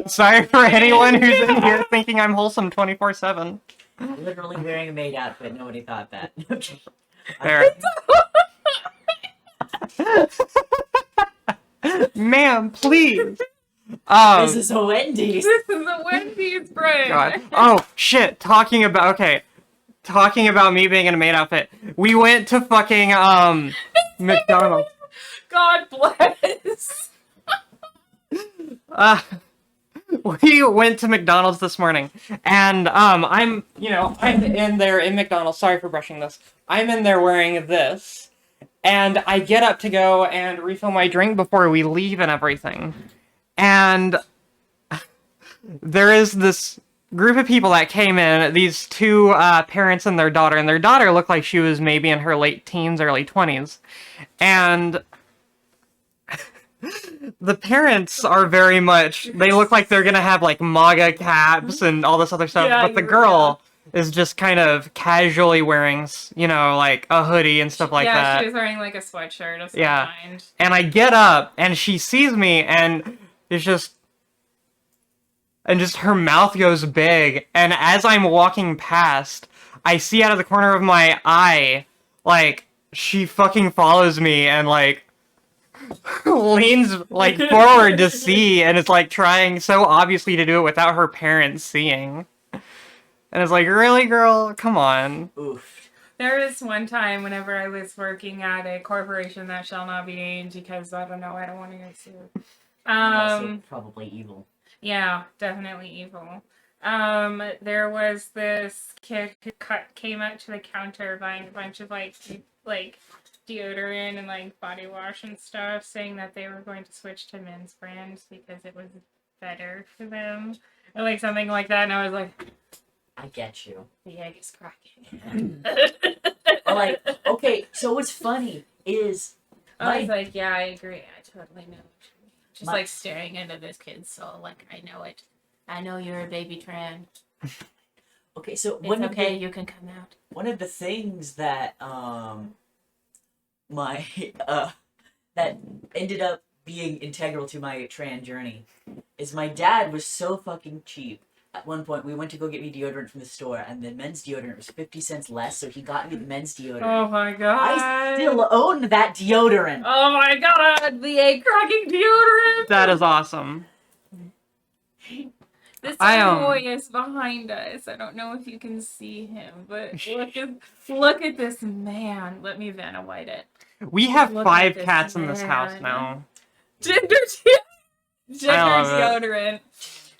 Sorry for anyone who's in here thinking I'm wholesome 24/7. Literally wearing a maid outfit. Nobody thought that. Okay. There. Ma'am, please. This is a Wendy's. This is a Wendy's bread. God. Oh, shit. Talking about me being in a maid outfit. We went to fucking, McDonald's. God bless. We went to McDonald's this morning, and, I'm in there in McDonald's. Sorry for brushing this. I'm in there wearing this, and I get up to go and refill my drink before we leave and everything. And there is this group of people that came in, these two parents and their daughter looked like she was maybe in her late teens, early 20s. And the parents are very much, they look like they're gonna have like MAGA caps and all this other stuff, Yeah, but the girl is just kind of casually wearing, like a hoodie and stuff like that. Yeah, she was wearing like a sweatshirt of some kind. And I get up and she sees me and it's just her mouth goes big, and as I'm walking past, I see out of the corner of my eye, like, she fucking follows me and, like, leans, like, forward to see, and it's, like, trying so obviously to do it without her parents seeing. And it's like, really, girl? Come on. Oof. There was one time whenever I was working at a corporation that shall not be named because, I don't know, I don't want to get sued. Also probably evil. Yeah, definitely evil. There was this kid who came up to the counter buying a bunch of like deodorant and like body wash and stuff, saying that they were going to switch to men's brands because it was better for them, or like something like that. And I was like, I get you. the egg is cracking. Like, okay, so what's funny is I was like, yeah, I agree. I totally know. Just like staring into this kid's soul, like, I know it. I know you're a baby trans. Okay, so It's you can come out. One of the things that my that ended up being integral to my trans journey is my dad was so fucking cheap. At one point, we went to go get me deodorant from the store, and the men's deodorant was 50 cents less, so he got me the men's deodorant. Oh my god. I still own that deodorant. Oh my god, the egg cracking deodorant. That is awesome. This boy is behind us. I don't know if you can see him, but look at this man. Let me Vanna White it. We have Look 5 at cats this in this house now. Gender love deodorant.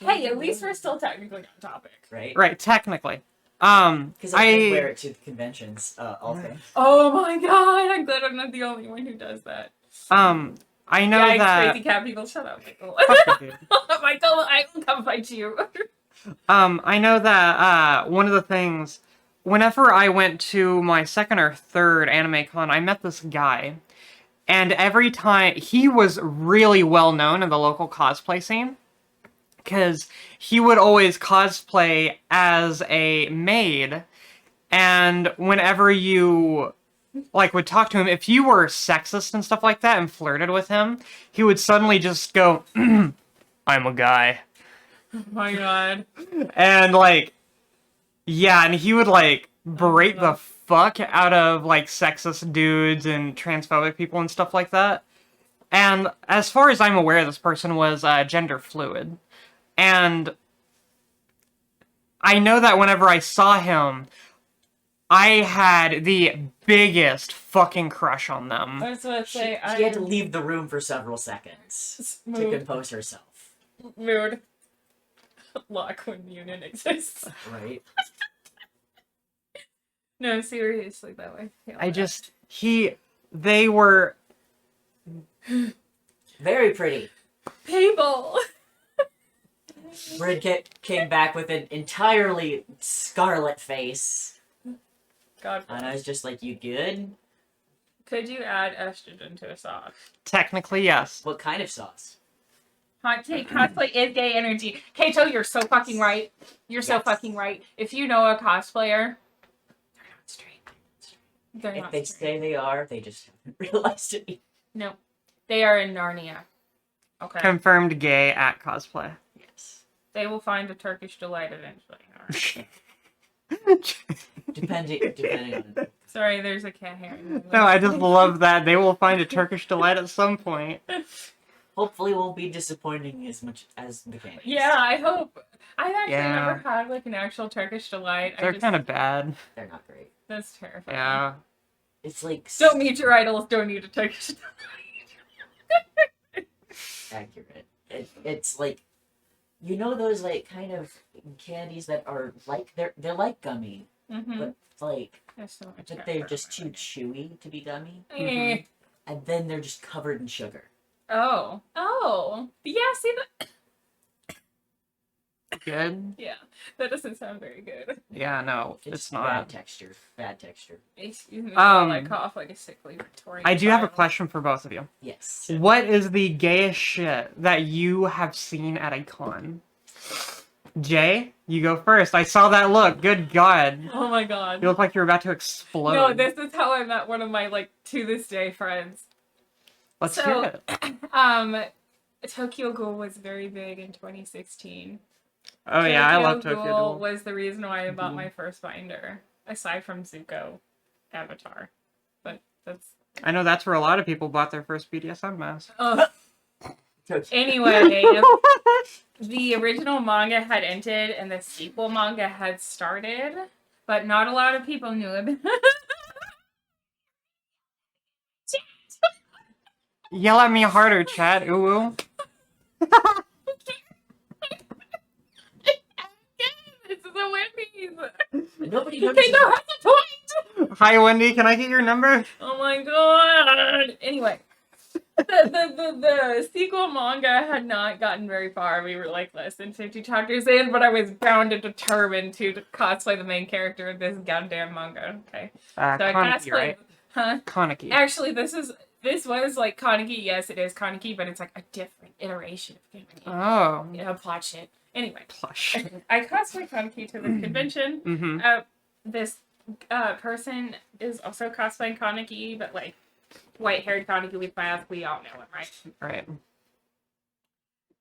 Hey, at least we're still technically on topic. Right, technically. Because I did wear it to the conventions, also. Oh my god, I'm glad I'm not the only one who does that. I know that... Crazy cat people, shut up, Michael. Fuck you, dude. Michael, I will come fight you. I know that, one of the things, whenever I went to my second or third anime con, I met this guy, and every time, he was really well known in the local cosplay scene, because he would always cosplay as a maid, and whenever you, like, would talk to him, if you were sexist and stuff like that and flirted with him, he would suddenly just go, I'm a guy. Oh my god. And, like, yeah, and he would, like, berate the fuck out of, like, sexist dudes and transphobic people and stuff like that. And as far as I'm aware, this person was gender fluid. And I know that whenever I saw him, I had the biggest fucking crush on them. I was about to say, She had to leave the room for several seconds to compose herself. Mood. Lock when union exists. Right? No, seriously, though. They were... Very pretty. People! Bryn came back with an entirely scarlet face. God And I bless. was just like, you good? Could you add estrogen to a sauce? Technically, yes. What kind of sauce? Hot take, cosplay is gay energy. Kato, you're so fucking right. You're so Yes. fucking right. If you know a cosplayer, they're not straight. They're If not they straight. say they are, they just haven't realized it. No. They are in Narnia. Okay. Confirmed gay at cosplay. Yes. They will find a Turkish delight eventually. Depending on it. Sorry, there's a cat here. No, I just love that. They will find a Turkish delight at some point. Hopefully won't be disappointing as much as the candies. Yeah, I hope. I've actually Yeah. never had like an actual Turkish delight. They're kind of bad. They're not great. That's terrifying. Yeah. It's like Don't meet your idols. Don't need a Turkish delight. accurate. It's like, you know those like kind of candies that are like they're like gummy, Mm-hmm. but like There's so much but cat they're fur just on too chewy to be gummy, Eh. and then they're just covered in sugar. Oh. Oh. Yeah, see that? Good? Yeah. That doesn't sound very good. Yeah, no, it's bad not. texture. Bad texture. Excuse me while I Um, cough like a sickly Victorian I do have a child. question for both of you. Yes. What is the gayest shit that you have seen at a con? Jay, you go first. I saw that look. Good God. Oh my god. You look like you're about to explode. No, this is how I met one of my like to this day friends. Let's so- hear it. Tokyo Ghoul was very big in 2016. Oh yeah, I love Tokyo Ghoul Ghoul. was the reason why I bought my first binder, aside from Zuko Avatar. But that's I know that's where a lot of people bought their first BDSM mask. Anyway, the original manga had ended and the sequel manga had started, but not a lot of people knew about it. Yell at me harder, chat. Ooh, ooh. This is a Wendy's. Nobody Okay, notices. no, that's a point. Hi, Wendy. Can I get your number? Oh my god. Anyway, the sequel manga had not gotten very far. We were like less than 50 chapters in, but I was bound and determined to cosplay the main character of this goddamn manga. Okay. So I Kaneki, cosplayed. right? Huh? Kaneki. Actually, this was like Kaneki. Yes, it is Kaneki, but it's like a different iteration of Kaneki. Oh. Yeah, plot shit. Anyway, Plush. I cosplayed Kaneki to this convention. Mm-hmm. This person is also cosplaying Kaneki, but like white-haired Kaneki with mask. We all know him, right? Right.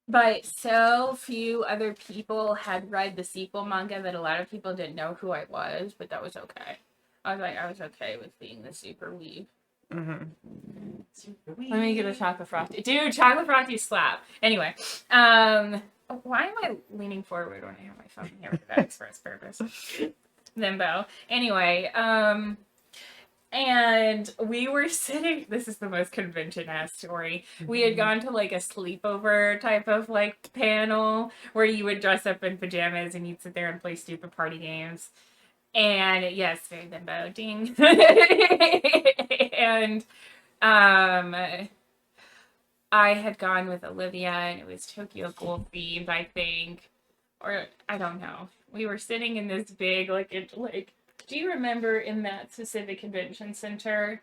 But so few other people had read the sequel manga that a lot of people didn't know who I was, but that was okay. I was okay with being the super weeb. Mm-hmm. Let me get a chocolate frosty. Dude, chocolate frosty slap. Anyway, why am I leaning forward when I have my phone here for that express purpose? Limbo. Anyway, and we were sitting, this is the most convention-ass story. We had gone to like a sleepover type of like panel where you would dress up in pajamas and you'd sit there and play stupid party games. And yes, very limbo, ding. And I had gone with Olivia and it was Tokyo Ghoul themed, I think. Or I don't know. We were sitting in this big do you remember in that specific convention center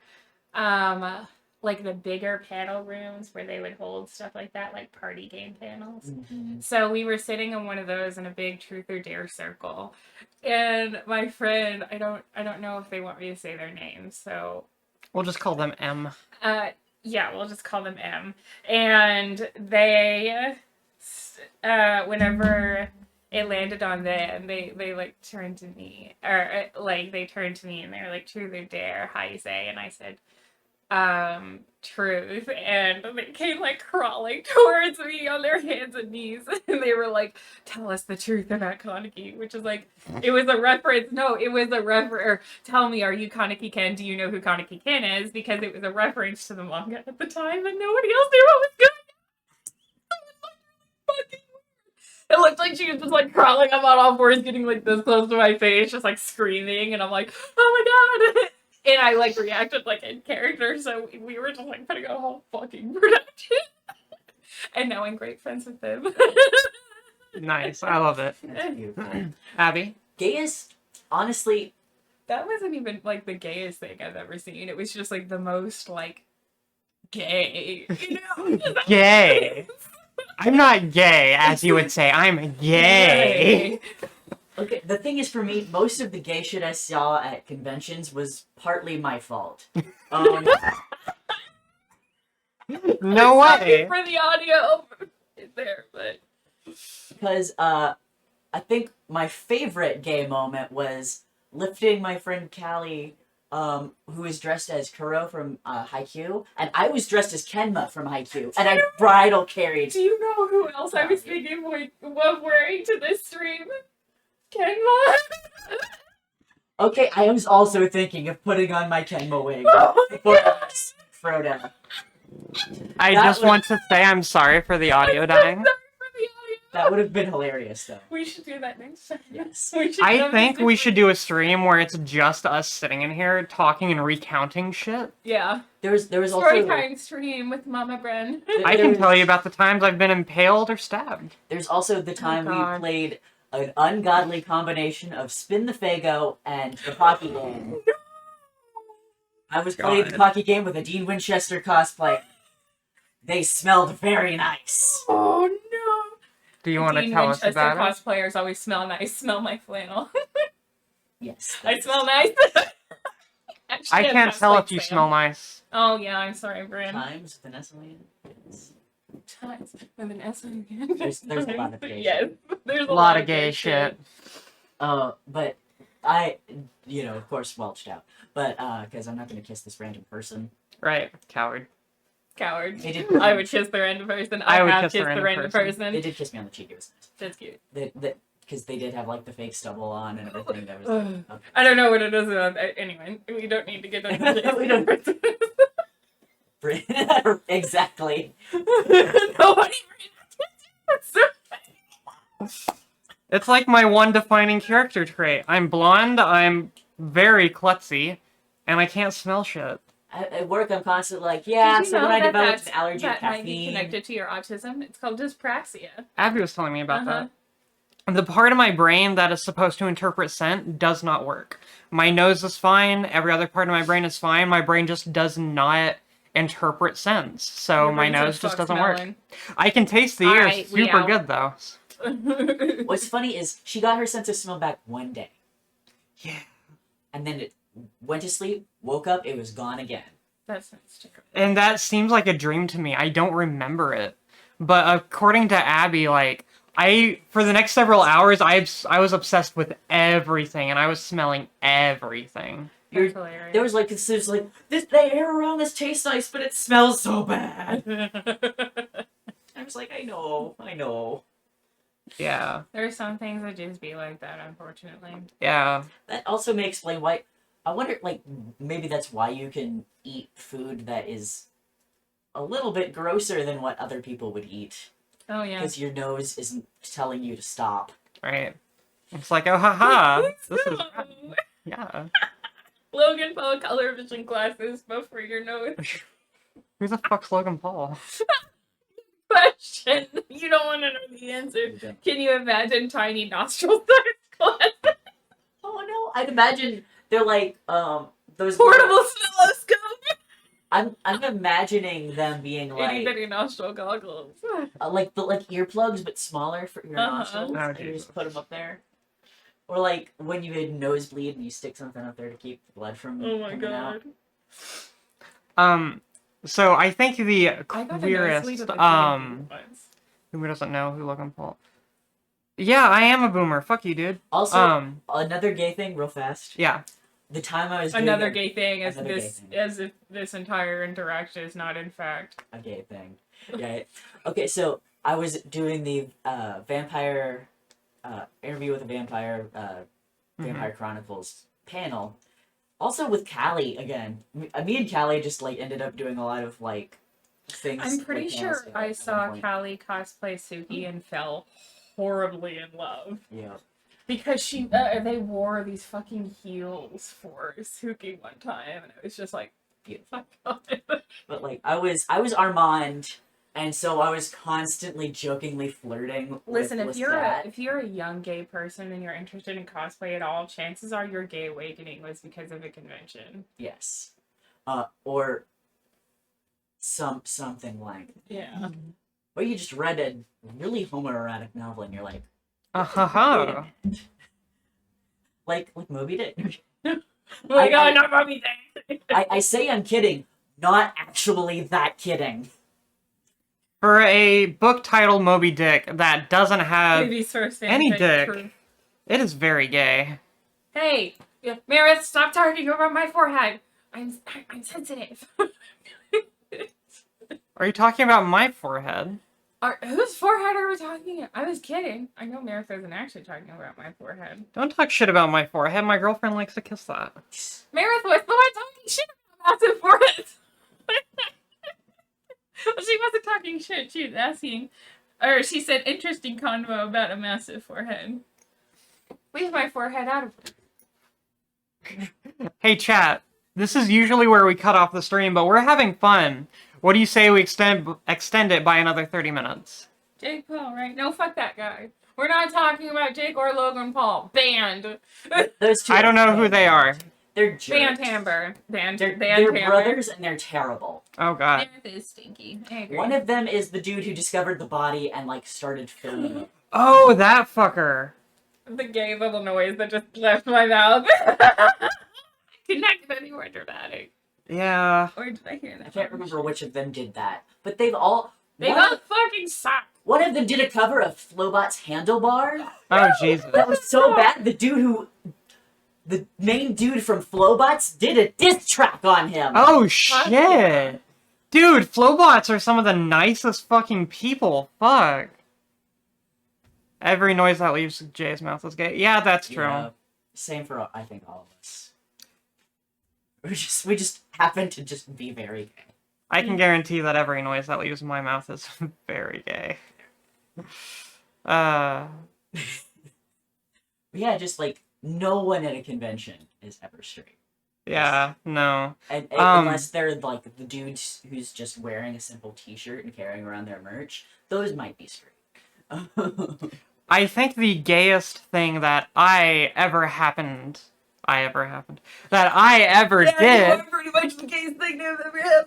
like the bigger panel rooms where they would hold stuff like that, like party game panels? Mm-hmm. So we were sitting in one of those in a big truth or dare circle. And my friend, I don't know if they want me to say their names, so We'll just call them M. yeah, we'll just call them M. And they whenever it landed on them, they like turned to me, or like they turned to me and they were like, truth or dare, how you say? And I said, truth. And they came like crawling towards me on their hands and knees. And they were like, tell us the truth about Kaneki, which is like, it was a reference. No, it was a reference. Tell me, are you Kaneki Ken? Do you know who Kaneki Ken is? Because it was a reference to the manga at the time and nobody else knew what was going on. It looked like she was just like crawling up on all fours, getting like this close to my face, just like screaming. And I'm like, oh my god. And I like reacted like in character, so we were just like putting on a whole fucking production. And now I'm great friends with them. Nice. I love it. That's beautiful. Abby? Gayest, honestly, That wasn't even like the gayest thing I've ever seen. It was just like the most like gay. You know? Gay. I'm not gay, as you would say. I'm gay. okay, the thing is for me, most of the gay shit I saw at conventions was partly my fault. No Sorry way. for the audio there, but Because I think my favorite gay moment was lifting my friend Callie, who was dressed as Kuro from Haikyuu, and I was dressed as Kenma from Haikyuu, and I bridal carried. do you know who else I was thinking of wearing to this stream? Kenma. Okay, I was also thinking of putting on my Kenma wig Oh my for God. Froda. I That just would- want to say I'm sorry for the audio dying. That would have been hilarious, though. We should do that next time. Yes. We should I have think this- we should do a stream where it's just us sitting in here talking and recounting shit. Yeah. There was Story also time stream with Mama Bren. I can tell you about the times I've been impaled or stabbed. There's also the time we God. played an ungodly combination of Spin the Fago and the Pocky Game. I was playing the God. Pocky Game with a Dean Winchester cosplay. They smelled very nice. Oh no. Do you want to Dean tell us Winchester about it? cosplayers always smell nice. Smell my flannel. Yes. I smell nice. Actually, I I'm can't tell if you cosplay smell Sam. nice. Oh yeah, I'm sorry, Bryn. Times Vanessa Lane. Yes. Times with an S again. There's a lot of gay Yes, there's A lot of gay shit. But I, of course, welched out. But, because I'm not going to kiss this random person. Right, coward. Coward. They did, I would kiss the random person. I I would have kiss kissed the the random random person. person. they did kiss me on the cheek. It was nice. That's cute. Because they did have, like, the fake stubble on and everything. That was, okay. I don't know what it is about. Anyway, we don't need to get into this. We don't- exactly. Nobody. That's so It's like my one defining character trait. I'm blonde, I'm very klutzy, and I can't smell shit. At work, I'm constantly like, yeah, Did you so know when I that developed an allergy to that might be caffeine. connected to your autism? It's called dyspraxia. Abby was telling me about Uh-huh. that. The part of my brain that is supposed to interpret scent does not work. My nose is fine, every other part of my brain is fine, my brain just does not interpret scents. So Your my brain nose says, just "Fuck doesn't work. smelling." I can taste the ear Alright, we super out. good though. What's funny is she got her sense of smell back one day. Yeah. And then it went to sleep, woke up, it was gone again. That's not sticker. And that seems like a dream to me. I don't remember it. But according to Abby, like, for the next several hours, I was obsessed with everything, and I was smelling everything. That's hilarious. There was like, the air around this tastes nice, but it smells so bad. I was like, I know. Yeah. There are some things that just be like that, unfortunately. Yeah. That also may explain why. I wonder, like, maybe that's why you can eat food that is a little bit grosser than what other people would eat. Oh yeah. Because your nose isn't telling you to stop. Right. It's like, oh, haha. This is... Yeah. Logan Paul color vision glasses, both for your nose. Who the fuck's Logan Paul? Question. You don't want to know the answer. Can you imagine tiny nostril size glasses? Oh no! I'd imagine they're like those Portable oscilloscope. I'm imagining them being Itty like bitty nostril goggles. like earplugs but smaller for your Uh-huh. nostrils. Oh, And you Jesus. just put them up there. Or like when you had nosebleed and you stick something up there to keep the blood from Oh my coming out. god. So I think the I got a nosebleed queerest, with a kid once. who doesn't know who Logan Paul? Yeah, I am a boomer. Fuck you, dude. Also, another gay thing, real fast. Yeah. The time I was doing Another gay thing, as Another gay this, thing. as if this entire interaction is not in fact. a gay thing. Yeah. Okay, so I was doing the vampire interview with a vampire, Vampire Chronicles panel. Also with Callie again. Me and Callie just like ended up doing a lot of like things. I'm pretty like, sure panels together I at one saw point. Callie cosplay Suki and fell horribly in love. Yeah. Because they wore these fucking heels for Suki one time, and it was just like, Beautiful. fuck. But like I was Armand, And so I was constantly jokingly flirting Listen, with if you're that. if you're a young gay person and you're interested in cosplay at all, chances are your gay awakening was because of a convention. Yes. Or something like. Yeah. Or you just read a really homoerotic novel and you're like, wait a Uh-huh. minute. Like Moby Dick. Oh my god, not Robbie Day. I say I'm kidding, not actually that kidding. For a book titled Moby Dick that doesn't have Baby's first any fanfic, dick, true. it is very gay. Hey, Meredith, stop talking over my forehead. I'm sensitive. Are you talking about my forehead? Whose forehead are we talking? I was kidding. I know Meredith isn't actually talking about my forehead. Don't talk shit about my forehead. My girlfriend likes to kiss that. Meredith was the one talking shit about massive foreheads. She wasn't talking shit. She was asking, or she said, interesting convo about a massive forehead. Leave my forehead out of it. Hey chat, this is usually where we cut off the stream, but we're having fun. What do you say we extend it by another 30 minutes? Jake Paul, right? No, fuck that guy. We're not talking about Jake or Logan Paul. Banned. Those two I don't know who they are. They're jerks. Banned Amber. Banned. They're Amber. brothers and they're terrible. Oh god. Meredith is stinky. I agree. One of them is the dude who discovered the body and like started filming it. Oh, that fucker. The gay little noise that just left my mouth. Connected anywhere dramatic. Yeah. Or did I hear that? I can't remember which of them did that, but they've all. They one, both fucking suck. one of them did a cover of Flowbot's Handlebar. Oh Jesus. That was so bad. The main dude from Flowbots did a diss track on him. Oh shit. Dude, Flowbots are some of the nicest fucking people. Fuck. Every noise that leaves Jay's mouth is gay. Yeah, that's true. Yeah, same for I think all of us. We just happen to just be very gay. I can guarantee that every noise that leaves my mouth is very gay. Yeah, just like no one at a convention is ever straight. Yeah, no. And unless they're like the dude who's just wearing a simple t-shirt and carrying around their merch, those might be straight. I think the gayest thing that I ever did. Pretty much the gayest thing I've ever had.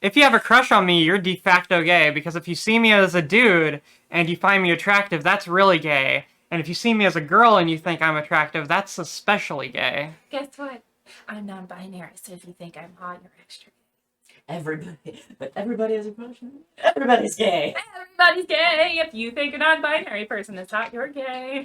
If you have a crush on me, you're de facto gay, because if you see me as a dude and you find me attractive, that's really gay. And if you see me as a girl and you think I'm attractive, that's especially gay. Guess what? I'm non-binary, so if you think I'm hot, you're extra. Everybody has a crush on me. Everybody's gay. Everybody's gay. If you think a non-binary person is hot, you're gay.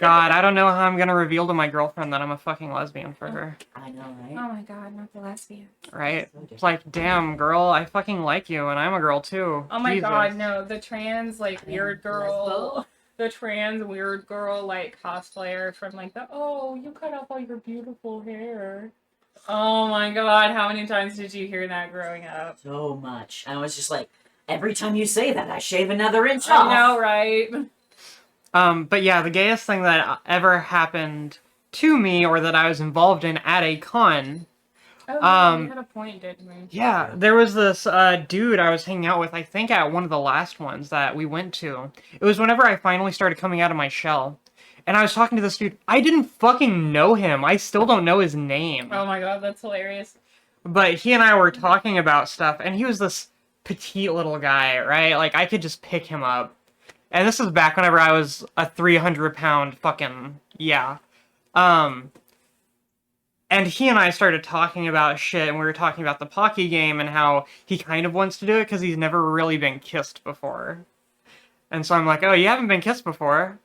God, I don't know how I'm gonna reveal to my girlfriend that I'm a fucking lesbian for her. I know, Oh right? my god, not the lesbian. Right? It's like, damn, girl, I fucking like you, and I'm a girl too. Oh my Jesus. god, no. The trans, like, weird girl. Lesbo? The trans weird girl, like, cosplayer from, like, oh, you cut off all your beautiful hair. Oh my god, how many times did you hear that growing up? So much. And I was just like, every time you say that, I shave another inch off. I know, right? But yeah, the gayest thing that ever happened to me, or that I was involved in at a con. Oh, we had a point, didn't we? Yeah, there was this dude I was hanging out with, I think at one of the last ones that we went to. It was whenever I finally started coming out of my shell. And I was talking to this dude. I didn't fucking know him. I still don't know his name. Oh my god, that's hilarious. But he and I were talking about stuff, and he was this petite little guy, right? Like, I could just pick him up. And this was back whenever I was a 300-pound fucking... Yeah. And he and I started talking about shit, and we were talking about the Pocky game and how he kind of wants to do it because he's never really been kissed before. And so I'm like, oh, you haven't been kissed before?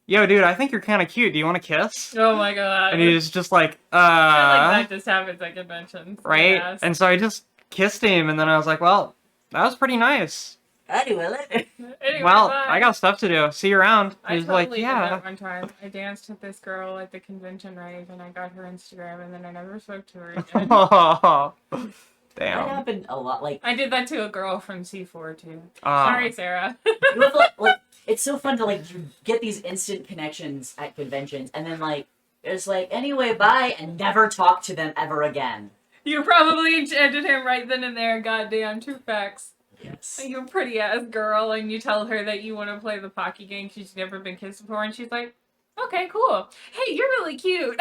Yo, dude, I think you're kind of cute. Do you want to kiss? Oh my god. And he was just like, Shit like that just happens at conventions. right? Yes. And so I just kissed him, and then I was like, well, that was pretty nice. Anyway, later. Anyway, Well, bye. I got stuff to do. See you around. I He's totally like, did yeah. that one time. I danced with this girl at the convention rave, and I got her Instagram, and then I never spoke to her again. Oh, That damn. happened a lot. Like, I did that to a girl from C4 too. Ah. Sorry, Sarah. you have, like, it's so fun to, like, you get these instant connections at conventions, and then, like, it's like, anyway, bye, and never talk to them ever again. You probably enchanted him right then and there. Goddamn, true facts. Yes. You're a pretty ass girl, and you tell her that you want to play the Pocky game. She's never been kissed before, and she's like, "Okay, cool. Hey, you're really cute."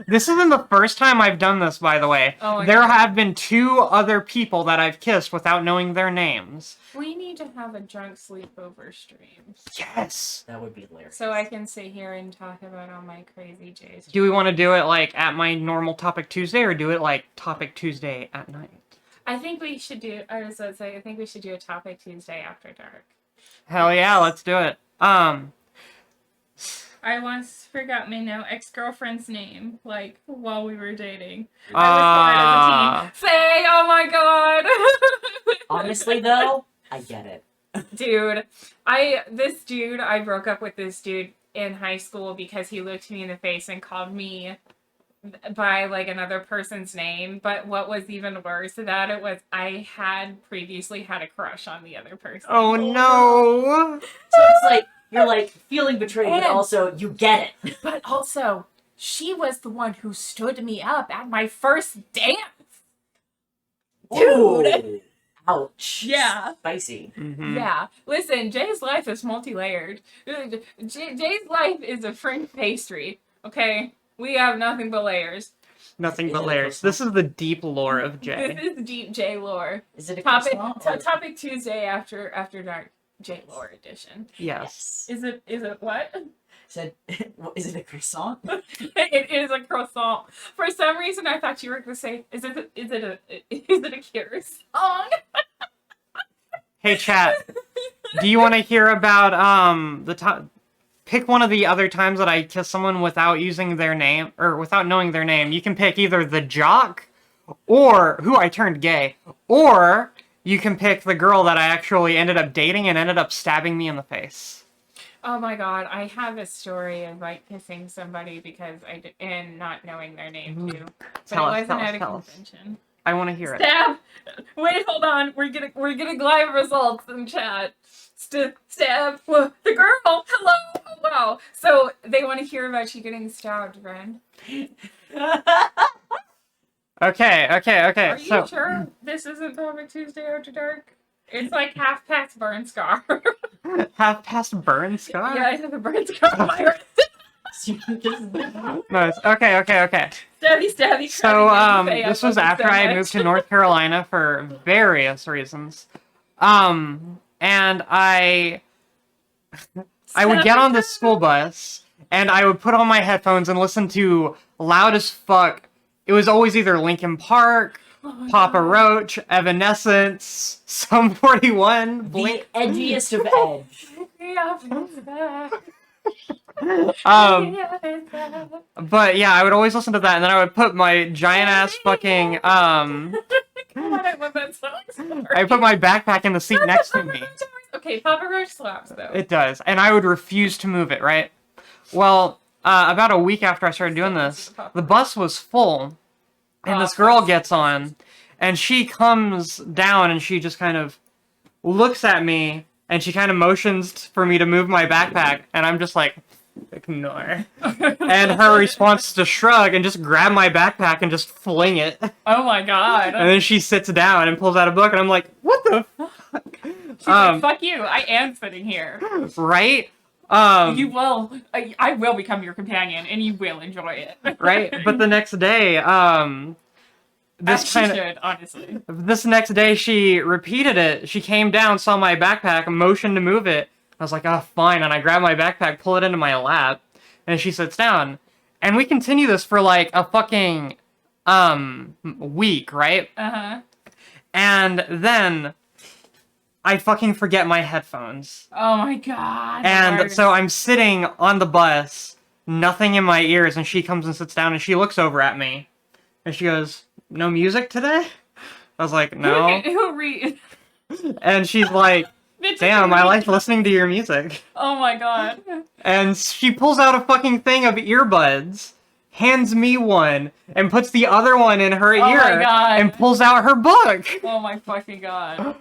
This isn't the first time I've done this, by the way. Oh my There God. have been 2 other people that I've kissed without knowing their names. We need to have a drunk sleepover stream, Yes! That would be hilarious. so I can sit here and talk about all my crazy J's. Do we want to do it, like, at my normal Topic Tuesday, or do it, like, Topic Tuesday at night? I think we should do. I was going to say, I think we should do a Topic Tuesday after dark. Hell yeah, let's do it. I once forgot my now ex-girlfriend's name, like, while we were dating. I was part of the team. Say, oh my god! Honestly, though, I get it. Dude, I broke up with this dude in high school because he looked me in the face and called me by, like, another person's name. But what was even worse about it was I had previously had a crush on the other person. Oh no! So it's like, you're like feeling betrayed, but And- also you get it. But also, she was the one who stood me up at my first dance. Dude. Ooh. Ouch. Yeah. Spicy. Mhm. Yeah. Listen, Jay's life is multi-layered. Jay's life is a French pastry. Okay? We have nothing but layers. Nothing Is but it a layers. croissant? This is the deep lore of This Jay. is deep Jay lore. Is it a Topic croissant or- Topic Tuesday after dark Jay lore edition. Yes. Is it what? Said, is it a croissant? It is a croissant. For some reason, I thought you were going to say, is it a Cure song? Hey chat, do you want to hear about pick one of the other times that I kissed someone without using their name or without knowing their name? You can pick either the jock or who I turned gay, or you can pick the girl that I actually ended up dating and ended up stabbing me in the face. Oh my god, I have a story of like kissing somebody and not knowing their name too. But Tell it us, wasn't tell us, at a tell us. convention. I want to hear it. Stab! Wait, hold on. We're getting live results in chat. Stab! Whoa, the girl! Hello! Oh, wow. So they want to hear about you getting stabbed, friend. Okay. Are So you sure this isn't Topic Tuesday After Dark? It's like half past burn scar. half past burn scar. Yeah, I have a burn scar on my wrist. Nice. Okay. Stabby. So, this was after I moved to North Carolina for various reasons. And I would get on the school bus, and I would put on my headphones and listen to loud as fuck. It was always either Linkin Park, Papa Roach, Evanescence, Sum 41, Blink. The edgiest of edge. But yeah, I would always listen to that, and then I would put my giant ass fucking God, I love that song. I put my backpack in the seat next to me. Okay, Papa Roach slaps though. It does, and I would refuse to move it. Right? Well, about a week after I started doing this, the bus was full, and this girl gets on, and she comes down, and she just kind of looks at me, and she kind of motions for me to move my backpack, and I'm just like, ignore. And her response is to shrug and just grab my backpack and just fling it. Oh my god. And then she sits down and pulls out a book, and I'm like, what the fuck? She's like, fuck you, I am sitting here. Right? You will, I will become your companion, and you will enjoy it. Right? But the next day, honestly. this next day she repeated it. She came down, saw my backpack, motioned to move it. I was like, oh, fine. And I grab my backpack, pull it into my lap, and she sits down. And we continue this for like a fucking, week, right? Uh-huh. And then I fucking forget my headphones. Oh my god. And Lord. so I'm sitting on the bus, nothing in my ears, and she comes and sits down, and she looks over at me. And she goes, no music today? I was like, no. And she's like, damn, I like listening to your music. Oh my god. And she pulls out a fucking thing of earbuds, hands me one, and puts the other one in her Oh ear, my God. and pulls out her book. Oh my fucking god.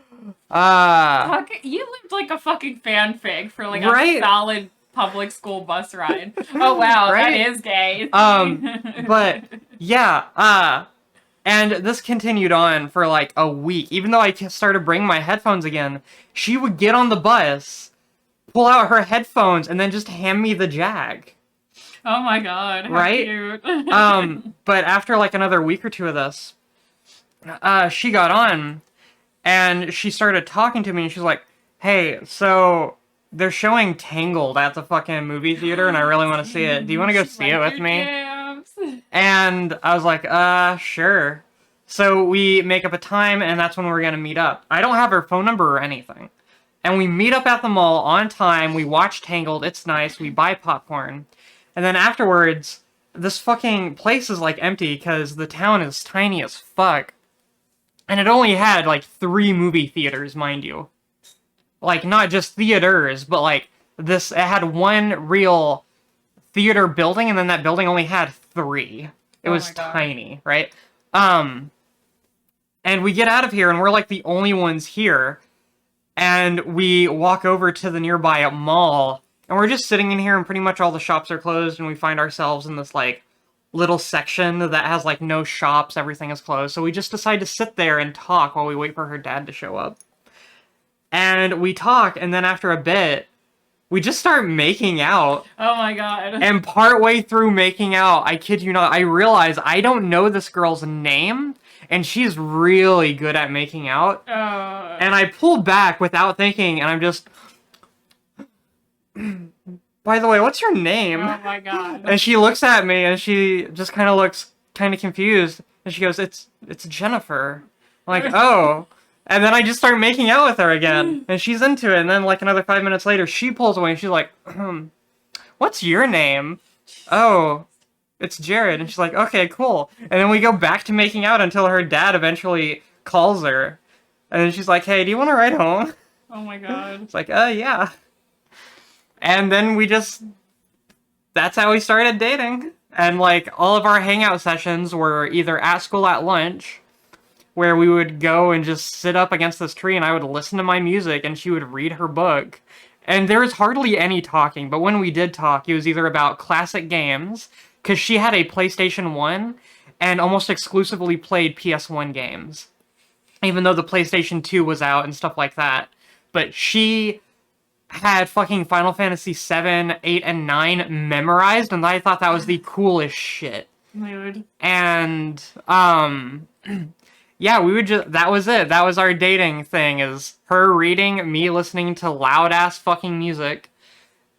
Uh, You lived like a fucking fanfic for like Right? a solid public school bus ride. Oh wow, Right? that is gay. But, yeah, And this continued on for like a week. Even though I started bringing my headphones again, she would get on the bus, pull out her headphones, and then just hand me the jag. Oh my god, how Right? cute. But after like another week or two of this, she got on, and she started talking to me, and she's like, hey, so they're showing Tangled at the fucking movie theater, and I really want to see it. Do you want to go see it with me? Jams. And I was like, sure. So we make up a time, and that's when we're gonna meet up. I don't have her phone number or anything. And we meet up at the mall on time, we watch Tangled, it's nice, we buy popcorn. And then afterwards, this fucking place is like empty because the town is tiny as fuck. And it only had like 3 movie theaters, mind you. Like, not just theaters, but like it had one real theater building, and then that building only had 3. It Oh was my God. tiny, right? And we get out of here, and we're like the only ones here. And we walk over to the nearby mall, and we're just sitting in here, and pretty much all the shops are closed, and we find ourselves in this like little section that has like no shops, everything is closed. So we just decide to sit there and talk while we wait for her dad to show up. And we talk, and then after a bit, we just start making out. Oh my god. And partway through making out, I kid you not, I realize I don't know this girl's name, and she's really good at making out. Oh. And I pull back without thinking, and I'm just... By the way, what's your name? Oh my god. And she looks at me, and she just kind of looks kind of confused. And she goes, it's Jennifer. I'm like, oh. And then I just start making out with her again. And she's into it. And then like another 5 minutes later, she pulls away, and she's like, what's your name? Oh, it's Jared. And she's like, okay, cool. And then we go back to making out until her dad eventually calls her. And then she's like, hey, do you want to ride home? Oh my god. It's like, yeah. And then that's how we started dating. And like all of our hangout sessions were either at school at lunch, where we would go and just sit up against this tree, and I would listen to my music, and she would read her book. And there was hardly any talking, but when we did talk, it was either about classic games, because she had a PlayStation 1, and almost exclusively played PS1 games. Even though the PlayStation 2 was out and stuff like that. But she had fucking Final Fantasy 7, 8, and 9 memorized, and I thought that was the coolest shit. Mood. And, yeah, we would just, that was it. That was our dating thing, is her reading, me listening to loud-ass fucking music,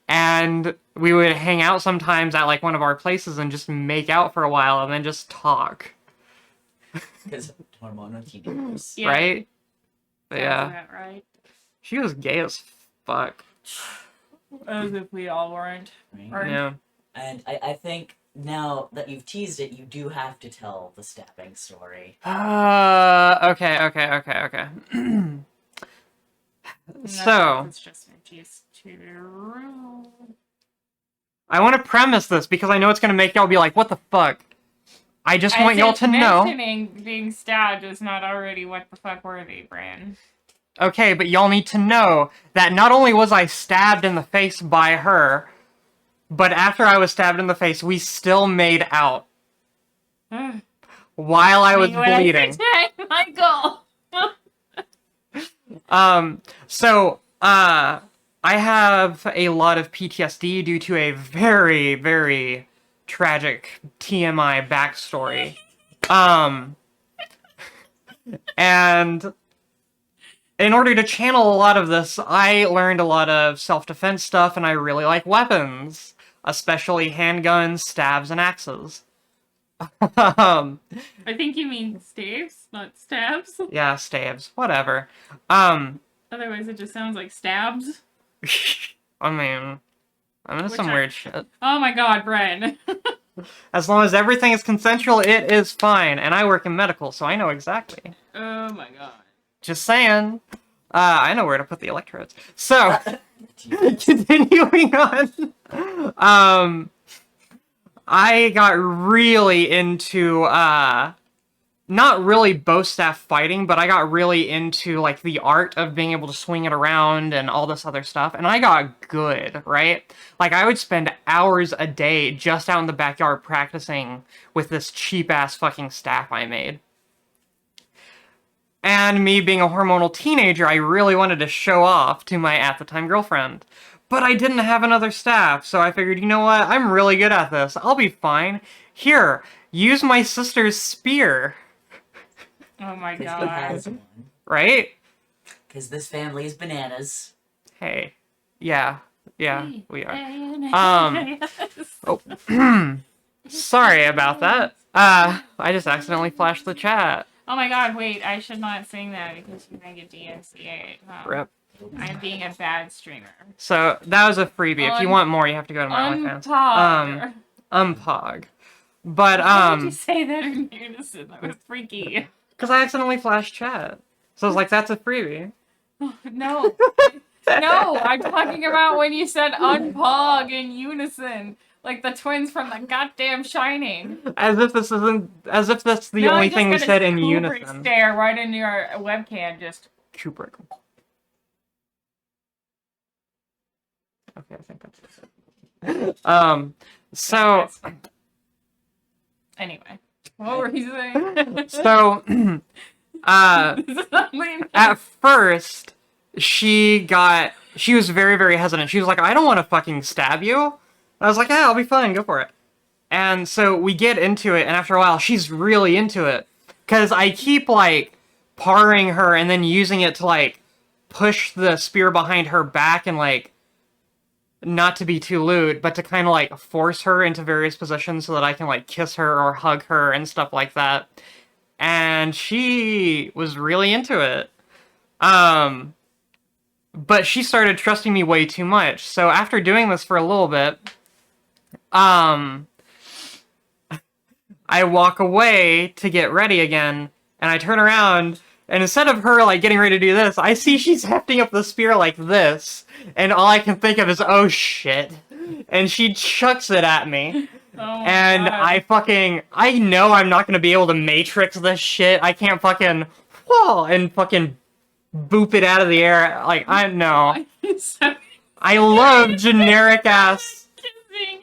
and we would hang out sometimes at, like, one of our places and just make out for a while and then just talk. Because hormonal teenagers. Yeah. Right? But Sounds yeah. about right. She was gay as fuck. As if we all weren't. Right? Or- Yeah. And I think now that you've teased it, you do have to tell the stabbing story. Okay. And So, it's just just too. I want to premise this because I know it's going to make y'all be like, what the fuck? I just want y'all to know. Mentioning being stabbed is not already what the fuck worthy, Bran. Okay, but y'all need to know that not only was I stabbed in the face by her, but after I was stabbed in the face, we still made out while I was bleeding. Michael. I have a lot of PTSD due to a very, very tragic TMI backstory. And in order to channel a lot of this, I learned a lot of self-defense stuff, and I really like weapons, especially handguns, stabs, and axes. I think you mean staves, not stabs. Yeah, stabs, whatever. Otherwise, it just sounds like stabs. I mean, I'm into Which some I- weird shit. Oh my god, Bren. As long as everything is consensual, it is fine. And I work in medical, so I know exactly. Oh my god. Just saying. I know where to put the electrodes. So, continuing on. I got really into, not really bow staff fighting, but I got really into, like, the art of being able to swing it around and all this other stuff. And I got good, right? Like, I would spend hours a day just out in the backyard practicing with this cheap-ass fucking staff I made. And me being a hormonal teenager, I really wanted to show off to my at-the-time girlfriend. But I didn't have another staff, so I figured, you know what, I'm really good at this. I'll be fine. Here, use my sister's spear. Oh my Because he god. has one. Right? Because this family is bananas. Hey. Yeah, we are. Sorry about that. I just accidentally flashed the chat. Oh my god, wait, I should not sing that because you're gonna get DMCA'd. Rip. I'm being a bad streamer. So, that was a freebie. If you want more, you have to go to my OnlyFans. Unpog. Umpog. But, Why did you say that in unison? That was freaky. because I accidentally flashed chat. So I was like, that's a freebie. No. No, I'm talking about when you said unpog in unison. Like the twins from the goddamn Shining. As if that's the only thing we said in unison. Stare right in your webcam, just. Kubrick. Okay, I think that's it. So, Anyway, what were you saying? so, at first, she was very, very hesitant. She was like, I don't want to fucking stab you. I was like, yeah, I'll be fine, go for it. And so we get into it, and after a while, she's really into it. Because I keep, like, parring her and then using it to, like, push the spear behind her back and, like, not to be too lewd, but to kind of, like, force her into various positions so that I can, like, kiss her or hug her and stuff like that. And she was really into it. But she started trusting me way too much. So after doing this for a little bit, I walk away to get ready again, and I turn around, and instead of her, like, getting ready to do this, I see she's hefting up the spear like this, and all I can think of is, oh shit. And she chucks it at me. Oh and God. I know I'm not gonna be able to matrix this shit. I can't fucking, whoa, and fucking boop it out of the air. Like, I know. I love generic ass. Kissing.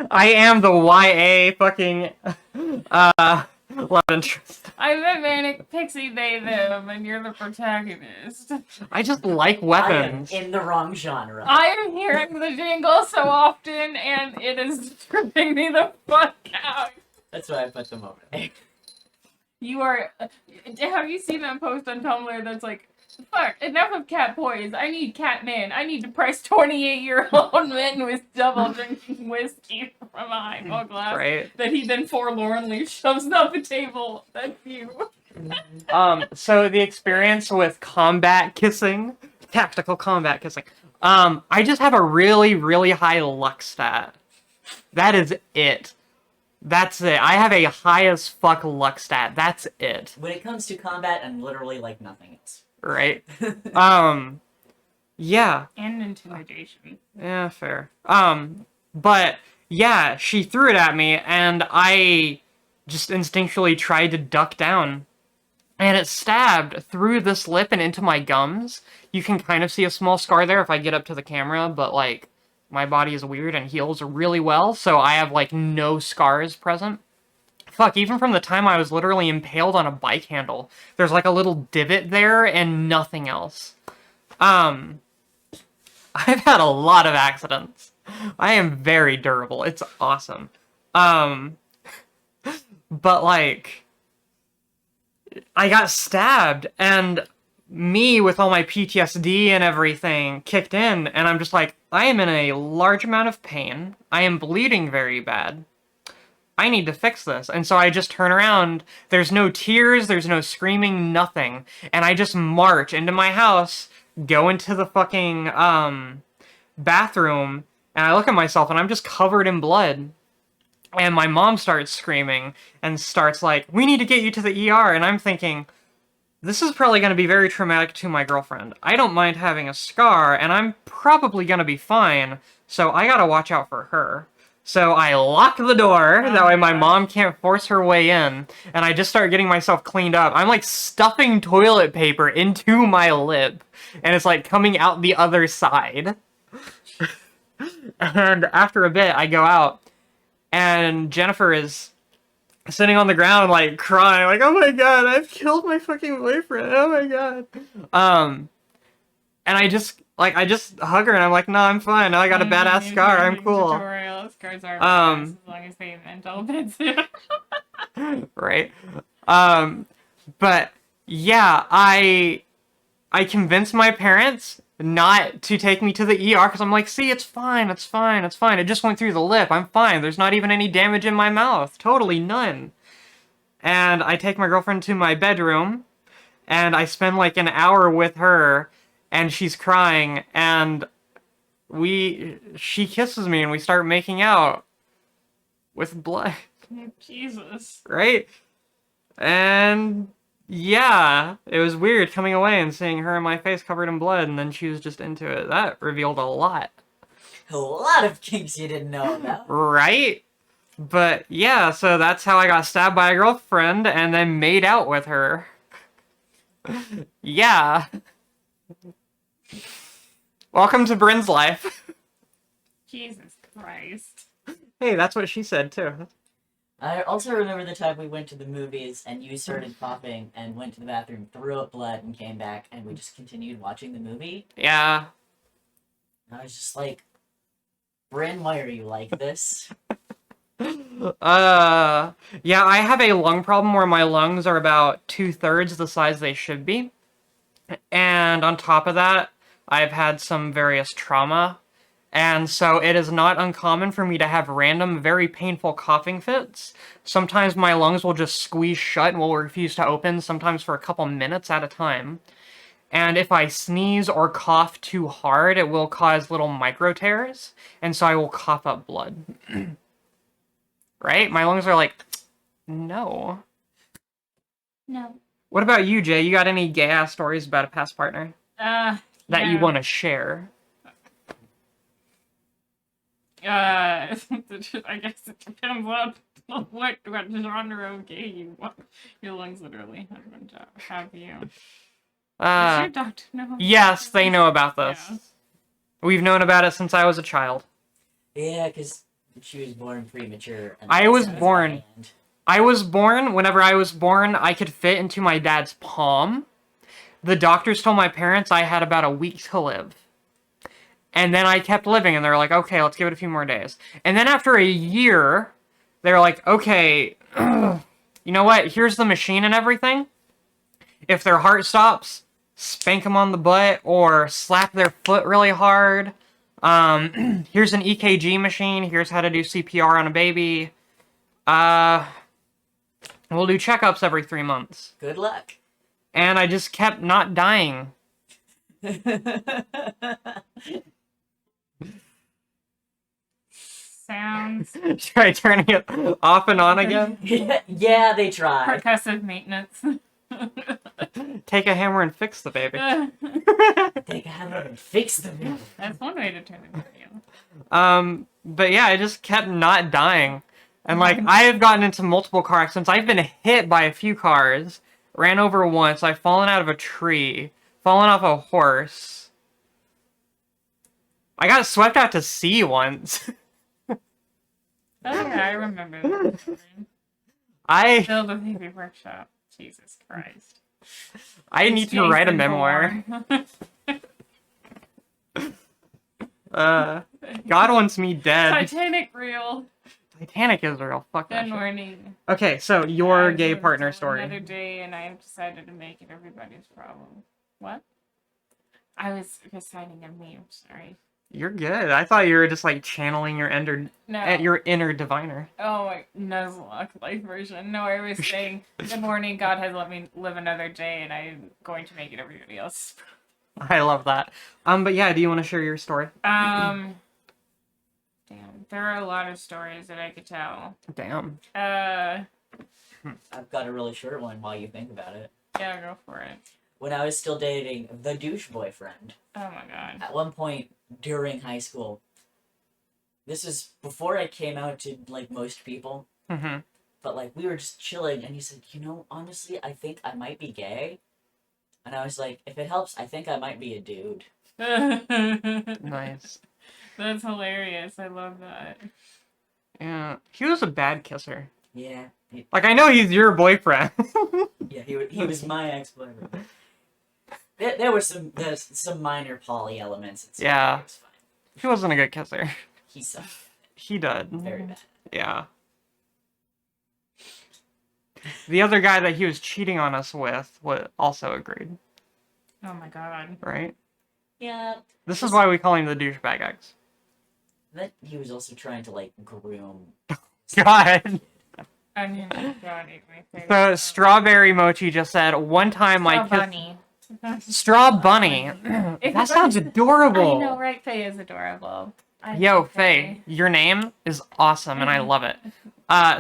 I am the YA fucking, love interest. I'm the manic pixie they them, and you're the protagonist. I just like I weapons. am in the wrong genre. I am hearing the jingle so often, and it is tripping me the fuck out. That's why I put them over there. You are. Have you seen that post on Tumblr that's like, fuck, enough of cat boys. I need cat men. I need to press 28-year-old men with double drinking whiskey from a highball glass Right. that he then forlornly shoves on the table. That's you. So the experience with combat kissing, tactical combat kissing, I just have a really, really high luck stat. That is it. That's it. I have a high as fuck luck stat. That's it. When it comes to combat, I'm literally like nothing else. Right? Yeah. And intimidation. Yeah, fair. But yeah, she threw it at me, and I just instinctually tried to duck down. And it stabbed through this lip and into my gums. You can kind of see a small scar there if I get up to the camera, but, like, my body is weird and heals really well, so I have, like, no scars present. Fuck, even from the time I was literally impaled on a bike handle, there's, like, a little divot there and nothing else. I've had a lot of accidents. I am very durable. It's awesome. But, like, I got stabbed, and me, with all my PTSD and everything, kicked in, and I'm just like, I am in a large amount of pain. I am bleeding very bad. I need to fix this. And so I just turn around. There's no tears, there's no screaming, nothing. And I just march into my house, go into the fucking, bathroom, and I look at myself, and I'm just covered in blood. And my mom starts screaming, and starts like, we need to get you to the ER, and I'm thinking, this is probably going to be very traumatic to my girlfriend. I don't mind having a scar, and I'm probably going to be fine, so I gotta watch out for her. So I lock the door, that way my mom can't force her way in, and I just start getting myself cleaned up. I'm like stuffing toilet paper into my lip, and it's like coming out the other side. And after a bit, I go out, and Jennifer is sitting on the ground, like, crying, like, oh my god, I've killed my fucking boyfriend, oh my god. And I just hug her and I'm like, no, I'm fine. Now I got a badass scar, I'm cool. Tutorial. Scars are badass as long as they mental bits. Right? But yeah, I convinced my parents not to take me to the ER because I'm like, see, it's fine, it's fine, it's fine. It just went through the lip. I'm fine. There's not even any damage in my mouth. Totally none. And I take my girlfriend to my bedroom and I spend like an hour with her and she's crying and she kisses me and we start making out with blood. Jesus. Right? And yeah, it was weird coming away and seeing her in my face covered in blood, and then she was just into it. That revealed a lot. A lot of kinks you didn't know about. Right? But yeah, so that's how I got stabbed by a girlfriend and then made out with her. Yeah. Welcome to Bryn's life. Jesus Christ. Hey, that's what she said too. I also remember the time we went to the movies and you started coughing and went to the bathroom, threw up blood, and came back, and we just continued watching the movie. Yeah. And I was just like, Bryn, why are you like this? Yeah, I have a lung problem where my lungs are about 2/3 the size they should be. And on top of that, I've had some various trauma. And so it is not uncommon for me to have random, very painful coughing fits. Sometimes my lungs will just squeeze shut and will refuse to open, sometimes for a couple minutes at a time. And if I sneeze or cough too hard, it will cause little micro tears, and so I will cough up blood. Right? My lungs are like, no. No. What about you, Jay? You got any gay-ass stories about a past partner that you Yeah. want to share? I guess it depends on what genre of gay you want. Your lungs literally have you. Does your doctor know? Yes, they know about this. Yeah. We've known about it since I was a child. Yeah, because she was born premature. And I was that's born- my hand. Whenever I was born, I could fit into my dad's palm. The doctors told my parents I had about a week to live. And then I kept living, and they're like, okay, let's give it a few more days. And then after a year, they're like, okay, you know what? Here's the machine and everything. If their heart stops, spank them on the butt or slap their foot really hard. Here's an EKG machine. Here's how to do CPR on a baby. We'll do checkups every 3 months. Good luck. And I just kept not dying. Sounds Try turning it off and on again. Yeah, they try. percussive maintenance. Take a hammer and fix the baby. Take a hammer and fix them. That's one way to turn the video. But yeah, I just kept not dying. And like, I have gotten into multiple car accidents. I've been hit by a few cars, ran over once, I've fallen out of a tree, fallen off a horse. I got swept out to sea once. Oh yeah, I remember that. I Build a baby workshop. Jesus Christ. need to write a Jason memoir. Bourne. God wants me dead. Titanic reel. Titanic is real. Fuck that Good shit. morning. Okay, so your I've gay lived partner till story. Another day, and I have decided to make it everybody's problem. What? I was reciting a meme. Sorry. You're good. I thought you were just like channeling your No. your inner diviner. Oh my Nuzlocke life version. No, I was saying, good morning, God has let me live another day, and I'm going to make it everybody else. I love that. But yeah, do you want to share your story? Damn, there are a lot of stories that I could tell. Damn. I've got a really short one while you think about it. Yeah, go for it. When I was still dating the douche boyfriend, Oh my god. at one point during high school, this is before I came out to like most people, Mm-hmm. but like we were just chilling, and he said, honestly, I think I might be gay. And I was like, if it helps, I think I might be a dude. Nice. That's hilarious. I love that. Yeah. He was a bad kisser. Yeah. Like, I know he's your boyfriend. Yeah, he was my ex-boyfriend. There were some minor poly elements. And Yeah. it was fine. He wasn't a good kisser. He sucked. He did. Very bad. Yeah. The other guy that he was cheating on us with also agreed, Oh my god. right? Yeah. This is why we call him the douchebag ex. That he was also trying to like groom. God. I mean, god, ate my face. So Strawberry Mochi just said, one time I Straw kissed... bunny. Straw Bunny. That sounds adorable. I know, right? Faye is adorable. I Yo, love Faye, your name is awesome and I love it.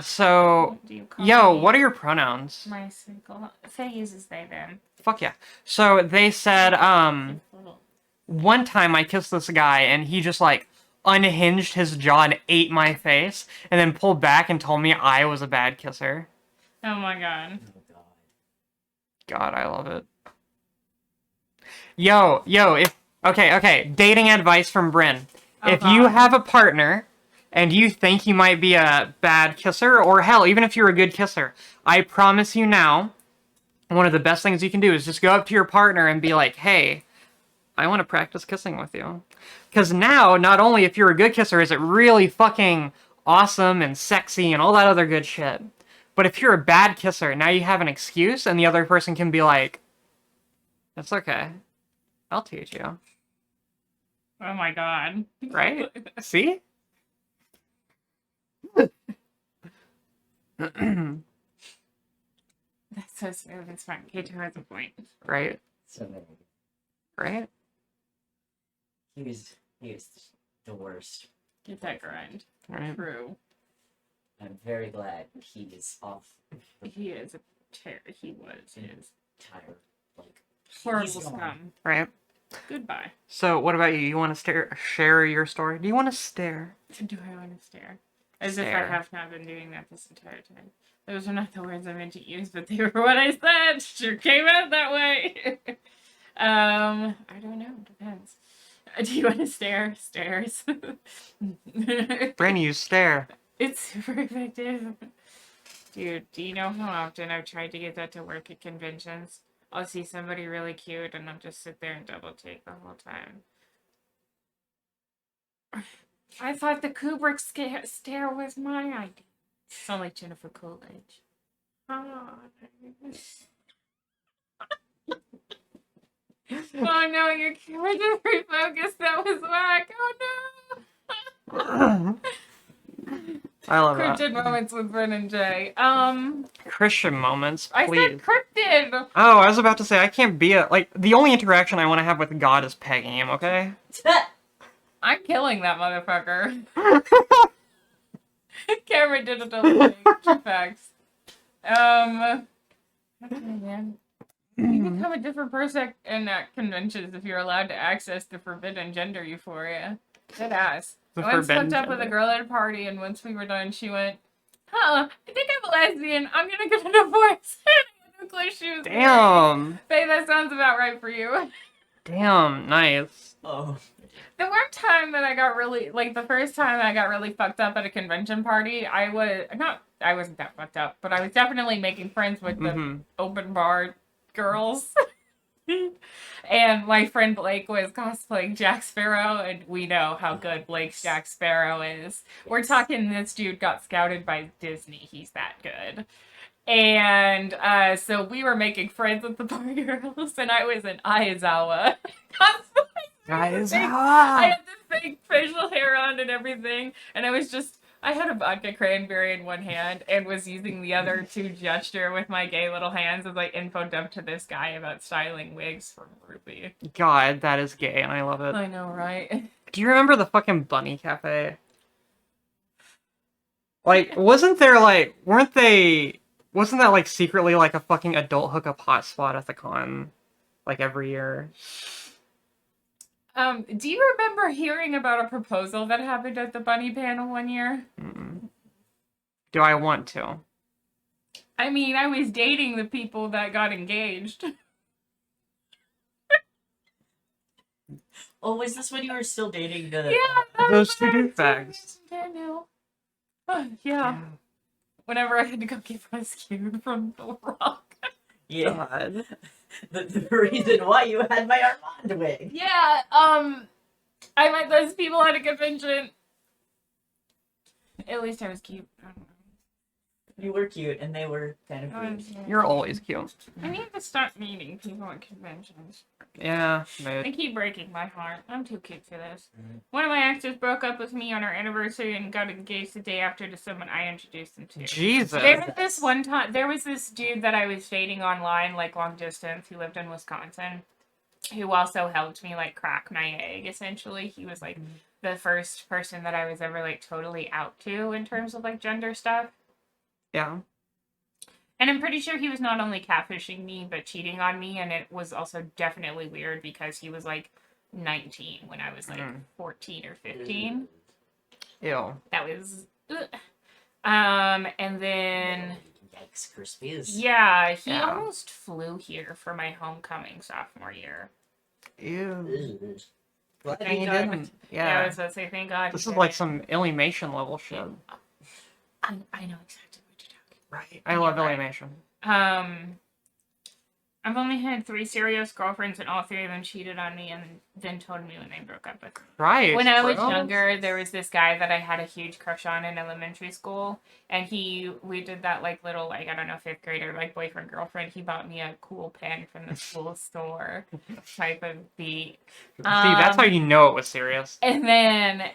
So, What do you call yo, me? what are your pronouns? My single. Faye uses they them. Fuck yeah. So they said, one time I kissed this guy and he just like unhinged his jaw and ate my face and then pulled back and told me I was a bad kisser. Oh my god. Oh god. God, I love it. Yo, if okay, dating advice from Bryn. Oh, If you God. have a partner and you think you might be a bad kisser, or hell, even if you're a good kisser, I promise you now, one of the best things you can do is just go up to your partner and be like, hey, I want to practice kissing with you. Because now, not only if you're a good kisser is it really fucking awesome and sexy and all that other good shit, but if you're a bad kisser, now you have an excuse and the other person can be like, it's okay. I'll teach you. Oh my god. Right? See? That's so smooth. It's fine. K2 has a point. Right? So Right? he was the worst. Get that grind. Right? True. I'm very glad he is off the He is a he was his entire like horrible he's gone. scum. Right? Goodbye. So, what about you? You want to share your story? Do you want to stare? Do I want to stare? As if Stare. I have not been doing that this entire time. Those are not the words I meant to use, but they were what I said. Sure came out that way. I don't know. Depends. Do you want to stare? Stares. Bryn, you stare. It's super effective. Dude, do you know how often I've tried to get that to work at conventions? I'll see somebody really cute and I'll just sit there and double take the whole time. I thought the Kubrick stare was my idea. Sound like Jennifer Coolidge. Oh no, your camera just refocused. That was whack. Oh no. I love that. Cryptid moments with Bryn and Jay. Christian moments, I please. said cryptid. Oh, I was about to say, I can't be the only interaction I want to have with God is pegging him, okay? I'm killing that motherfucker. Camera digital facts. Okay, man. You become a different person in conventions if you're allowed to access the forbidden gender euphoria. Dead ass. The I once forbidden hooked up with a gender. girl at a party, and once we were done, she went, "Huh, I think I'm a lesbian. I'm gonna get a divorce." I had no clue she was married. Damn. Faye, that sounds about right for you. Damn, nice. Oh. The one time that I got really, the first time I got really fucked up at a convention party, I wasn't that fucked up, but I was definitely making friends with the open bar girls. And my friend Blake was cosplaying Jack Sparrow, and we know how good Blake's Jack Sparrow is. We're talking this dude got scouted by Disney. He's that good. And so we were making friends with the bar girls, and I was in Aizawa cosplaying. Guys, I had this fake facial hair on and everything, and I had a vodka cranberry in one hand and was using the other to gesture with my gay little hands as I info dumped to this guy about styling wigs for Ruby. God, that is gay, and I love it. I know, right? Do you remember the fucking Bunny Cafe? Wasn't that secretly a fucking adult hookup hotspot at the con? Every year? Do you remember hearing about a proposal that happened at the Bunny panel one year? Mm-mm. Do I want to? I mean, I was dating the people that got engaged. Oh, was this when you were still dating the? Yeah, Those two douchebags. Yeah. Whenever I had to go get rescued from the rock. Yeah. God. The reason why you had my Armand wig. Yeah, I met those people at a convention. At least I was cute. I don't know. You were cute, and they were kind of weird. You're always cute. I need to stop meeting people at conventions. Yeah, They mood. keep breaking my heart. I'm too cute for this. Mhm. One of my exes broke up with me on our anniversary and got engaged the day after to someone I introduced him to. Jesus. There was this one time. There was this dude that I was dating online, like long distance. He lived in Wisconsin. Who also helped me like crack my egg. Essentially, he was like the first person that I was ever like totally out to in terms of like gender stuff. Yeah. And I'm pretty sure he was not only catfishing me, but cheating on me. And it was also definitely weird because he was like 19 when I was like 14 or 15. Ew. That was. And then. Yikes, Crispies. Yeah, he Yeah. almost flew here for my homecoming sophomore year. Ew. Glad Dang, he he died. didn't. Yeah, I Yeah. was about to say, thank God. This he is like didn't. some Illymation level shit. I know exactly what you're talking Right. I love Right. Illymation. about. I've only had 3 serious girlfriends, and all 3 of them cheated on me and then told me when they broke up with me. Right. When I was bro. younger, there was this guy that I had a huge crush on in elementary school, and we did that like little like I don't know 5th grader like boyfriend girlfriend. He bought me a cool pen from the school store, type of beat. See, that's how you know it was serious. And then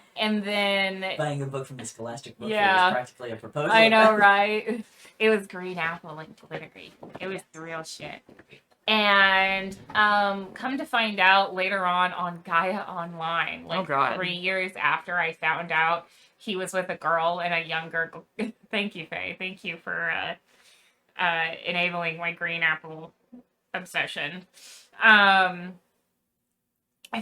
Buying a book from the Scholastic book Yeah. was practically a proposal. I know, right? It was green apple and glittery. It was the real shit. And come to find out later on Gaia Online, like Oh, God. 3 years after I found out he was with a girl and a younger. Thank you, Faye. Thank you for enabling my green apple obsession. I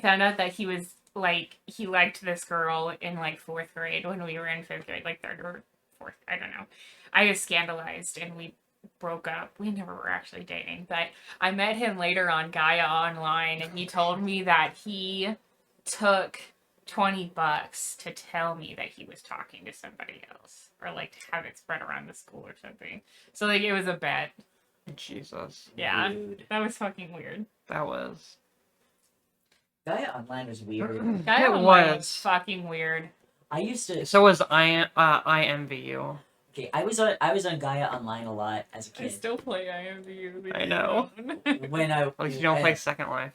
found out that he was like he liked this girl in like 4th grade when we were in 5th grade, like 3rd or 4th. I don't know. I was scandalized and we broke up. We never were actually dating, but I met him later on Gaia Online, and he told me that he took $20 to tell me that he was talking to somebody else, or like to have it spread around the school or something. So like it was a bet. Jesus. Yeah, Rude. that was fucking weird. That was. Gaia Online was weird. Gaia It Online was was. fucking weird. I used to. So was IMVU. Okay, I was on Gaia Online a lot as a I kid. still play IMVU. I know. When I At least you don't play Second Life.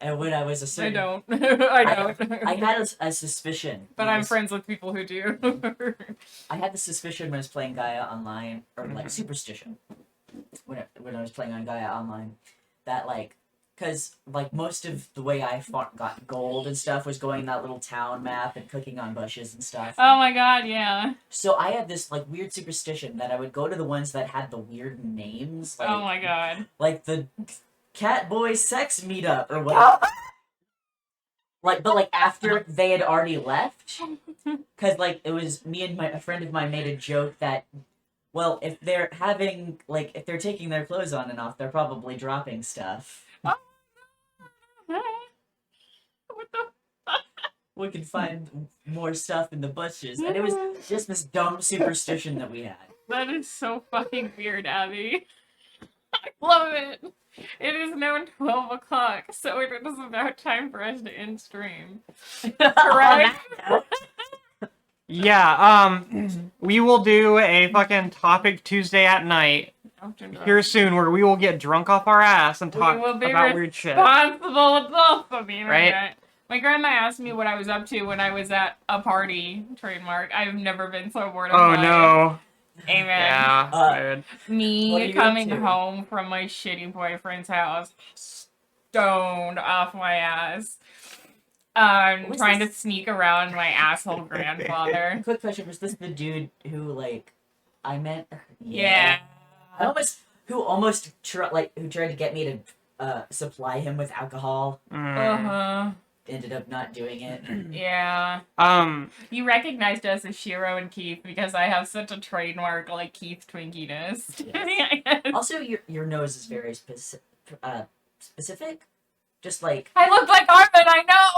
and when I was a I certain, don't. I don't. I had a suspicion. But I'm because friends with people who do. I had the suspicion when I was playing Gaia Online, or like Mhm. superstition, when I was playing on Gaia Online, that like, because like most of the way I got gold and stuff was going that little town map and clicking on bushes and stuff. Oh my god, yeah. So I had this like weird superstition that I would go to the ones that had the weird names, like, Oh my god. like the Cat Boy Sex Meetup or whatever. Like, but like after they had already left, because like it was me and a friend of mine made a joke that, well, if they're having like if they're taking their clothes on and off, they're probably dropping stuff. What the? We could find more stuff in the bushes, and it was just this dumb superstition that we had. That is so fucking weird, Abby. I love it. It is now 12 o'clock, so it is about time for us to end stream. Right? Yeah, we will do a fucking topic Tuesday at night here soon where we will get drunk off our ass and talk We will be about weird shit. responsible adults on the internet. Right? My grandma asked me what I was up to when I was at a party, trademark. I've never been so bored of Oh life. no. Amen. Yeah, dude. What are Me you coming up to? home from my shitty boyfriend's house, stoned off my ass. Was Trying this- to sneak around my asshole grandfather. Quick question: was this the dude who like I met? Yeah. Who tried to get me to supply him with alcohol. Uh-huh. Ended up not doing it. Yeah. You recognized us as Shiro and Keith because I have such a trademark like Keith Twinkiness. Yes. Also, your nose is very specific. Just like, I look like Armin, I know!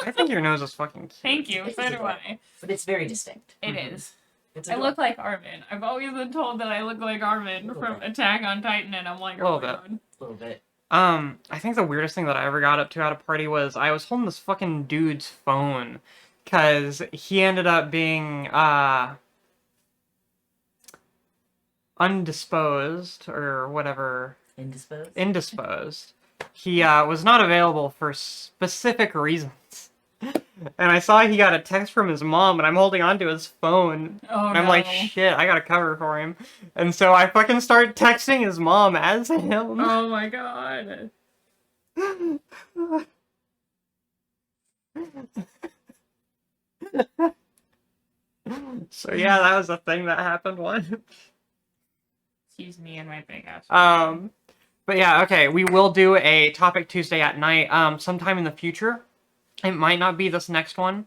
I think your nose is fucking cute. Thank you, so do I. but it's very distinct. It Mhm. is. It's I look like Armin. I've always been told that I look like Armin from Attack on Titan, and I'm like, A little oh my bit. god. a little bit. I think the weirdest thing that I ever got up to at a party was I was holding this fucking dude's phone, cause he ended up being, undisposed, or whatever. Indisposed? Indisposed. He, was not available for specific reasons. And I saw he got a text from his mom, and I'm holding onto his phone. Oh And I'm no. like, shit, I gotta cover for him. And so I fucking start texting his mom as him. Oh my god. So yeah, that was a thing that happened once. Excuse me and my big ass. But yeah, okay, we will do a Topic Tuesday at night, sometime in the future. It might not be this next one.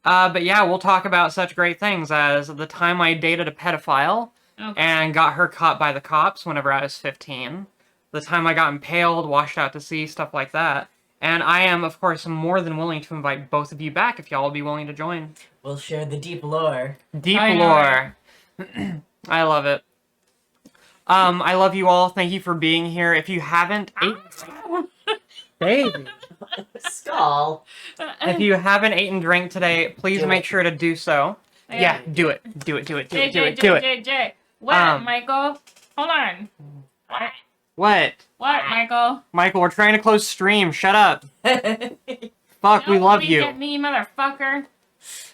But yeah, we'll talk about such great things as the time I dated a pedophile Okay. and got her caught by the cops whenever I was 15. The time I got impaled, washed out to sea, stuff like that. And I am, of course, more than willing to invite both of you back if y'all will be willing to join. We'll share the deep lore. Deep I know lore. I love it. I love you all. Thank you for being here. If you haven't baby. Skull. If you haven't ate and drank today, please Do make it. sure to do so. Hey. Yeah, do it. Do it, do it, do it, do it, J, do it. J, J. What, Michael? Hold on. What? What? What, Michael? Michael, we're trying to close stream. Shut up. Fuck, we Don't love wink you. at me, motherfucker.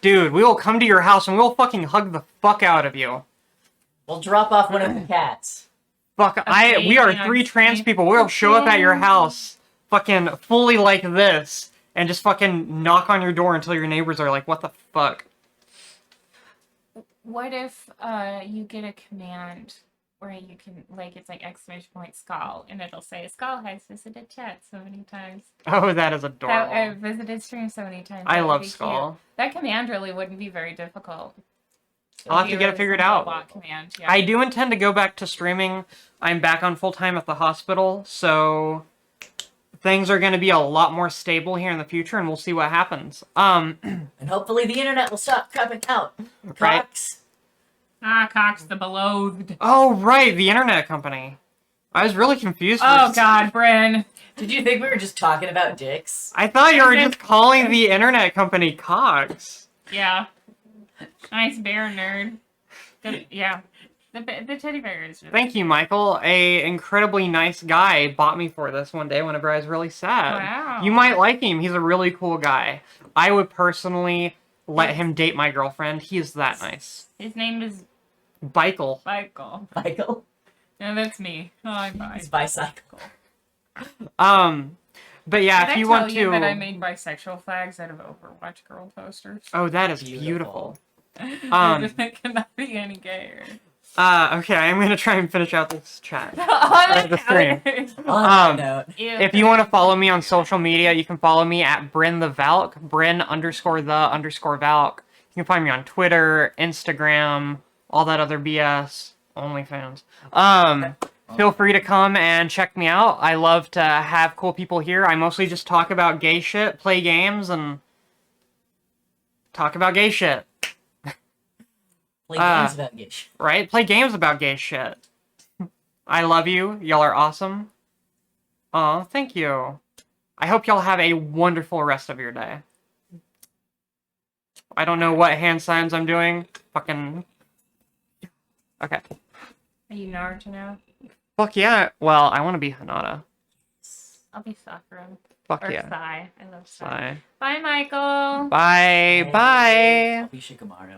Dude, we will come to your house and we'll fucking hug the fuck out of you. We'll drop off one of the cats. Fuck, we are 3 trans people. We'll show up at your house, fucking fully like this, and just fucking knock on your door until your neighbors are like, what the fuck? What if you get a command where you can, like, it's like exclamation point skull, and it'll say skull has visited chat so many times. Oh, that is adorable. I've visited stream so many times. I That would love be cute. Skull. That command really wouldn't be very difficult. I'll have It'd to be get it really figured simple out. bot command, yeah. I do intend to go back to streaming. I'm back on full-time at the hospital, so things are going to be a lot more stable here in the future, and we'll see what happens. And hopefully the internet will stop crapping out. Right. Cox. Ah, Cox the beloved. Oh, right, the internet company. I was really confused. for Oh a god, Bryn. Did you think we were just talking about dicks? I thought you were just calling the internet company Cox. Yeah. Nice bear nerd. Yeah. The teddy bear is really Thank you, Michael. A incredibly nice guy bought me for this one day whenever I was really sad. Wow. You might like him. He's a really cool guy. I would personally let him date my girlfriend. He is that nice. His name is Michael. Michael. Michael? No, that's me. Oh, I'm fine. He's bicycle. But yeah, Did if I you tell want you to. that I made bisexual flags out of Overwatch girl posters? Oh, that is Beautiful. beautiful. It cannot be any gayer. Okay, I'm gonna try and finish out this chat. The stream. On that note, If you want to follow me on social media, you can follow me at Bryn the Valk, Bryn_the_Valk. You can find me on Twitter, Instagram, all that other BS, OnlyFans. Feel free to come and check me out. I love to have cool people here. I mostly just talk about gay shit, play games, and talk about gay shit. play games about gay shit. Right? Play games about gay shit. I love you. Y'all are awesome. Aw, thank you. I hope y'all have a wonderful rest of your day. I don't know what hand signs I'm doing. Fucking... Okay. Are you Naruto now? Fuck yeah. Well, I want to be Hinata. I'll be Sakura. Fuck Or yeah. Sai. I love Sai. Bye. Bye, Michael. Bye. Bye. I'll be Shikamaru.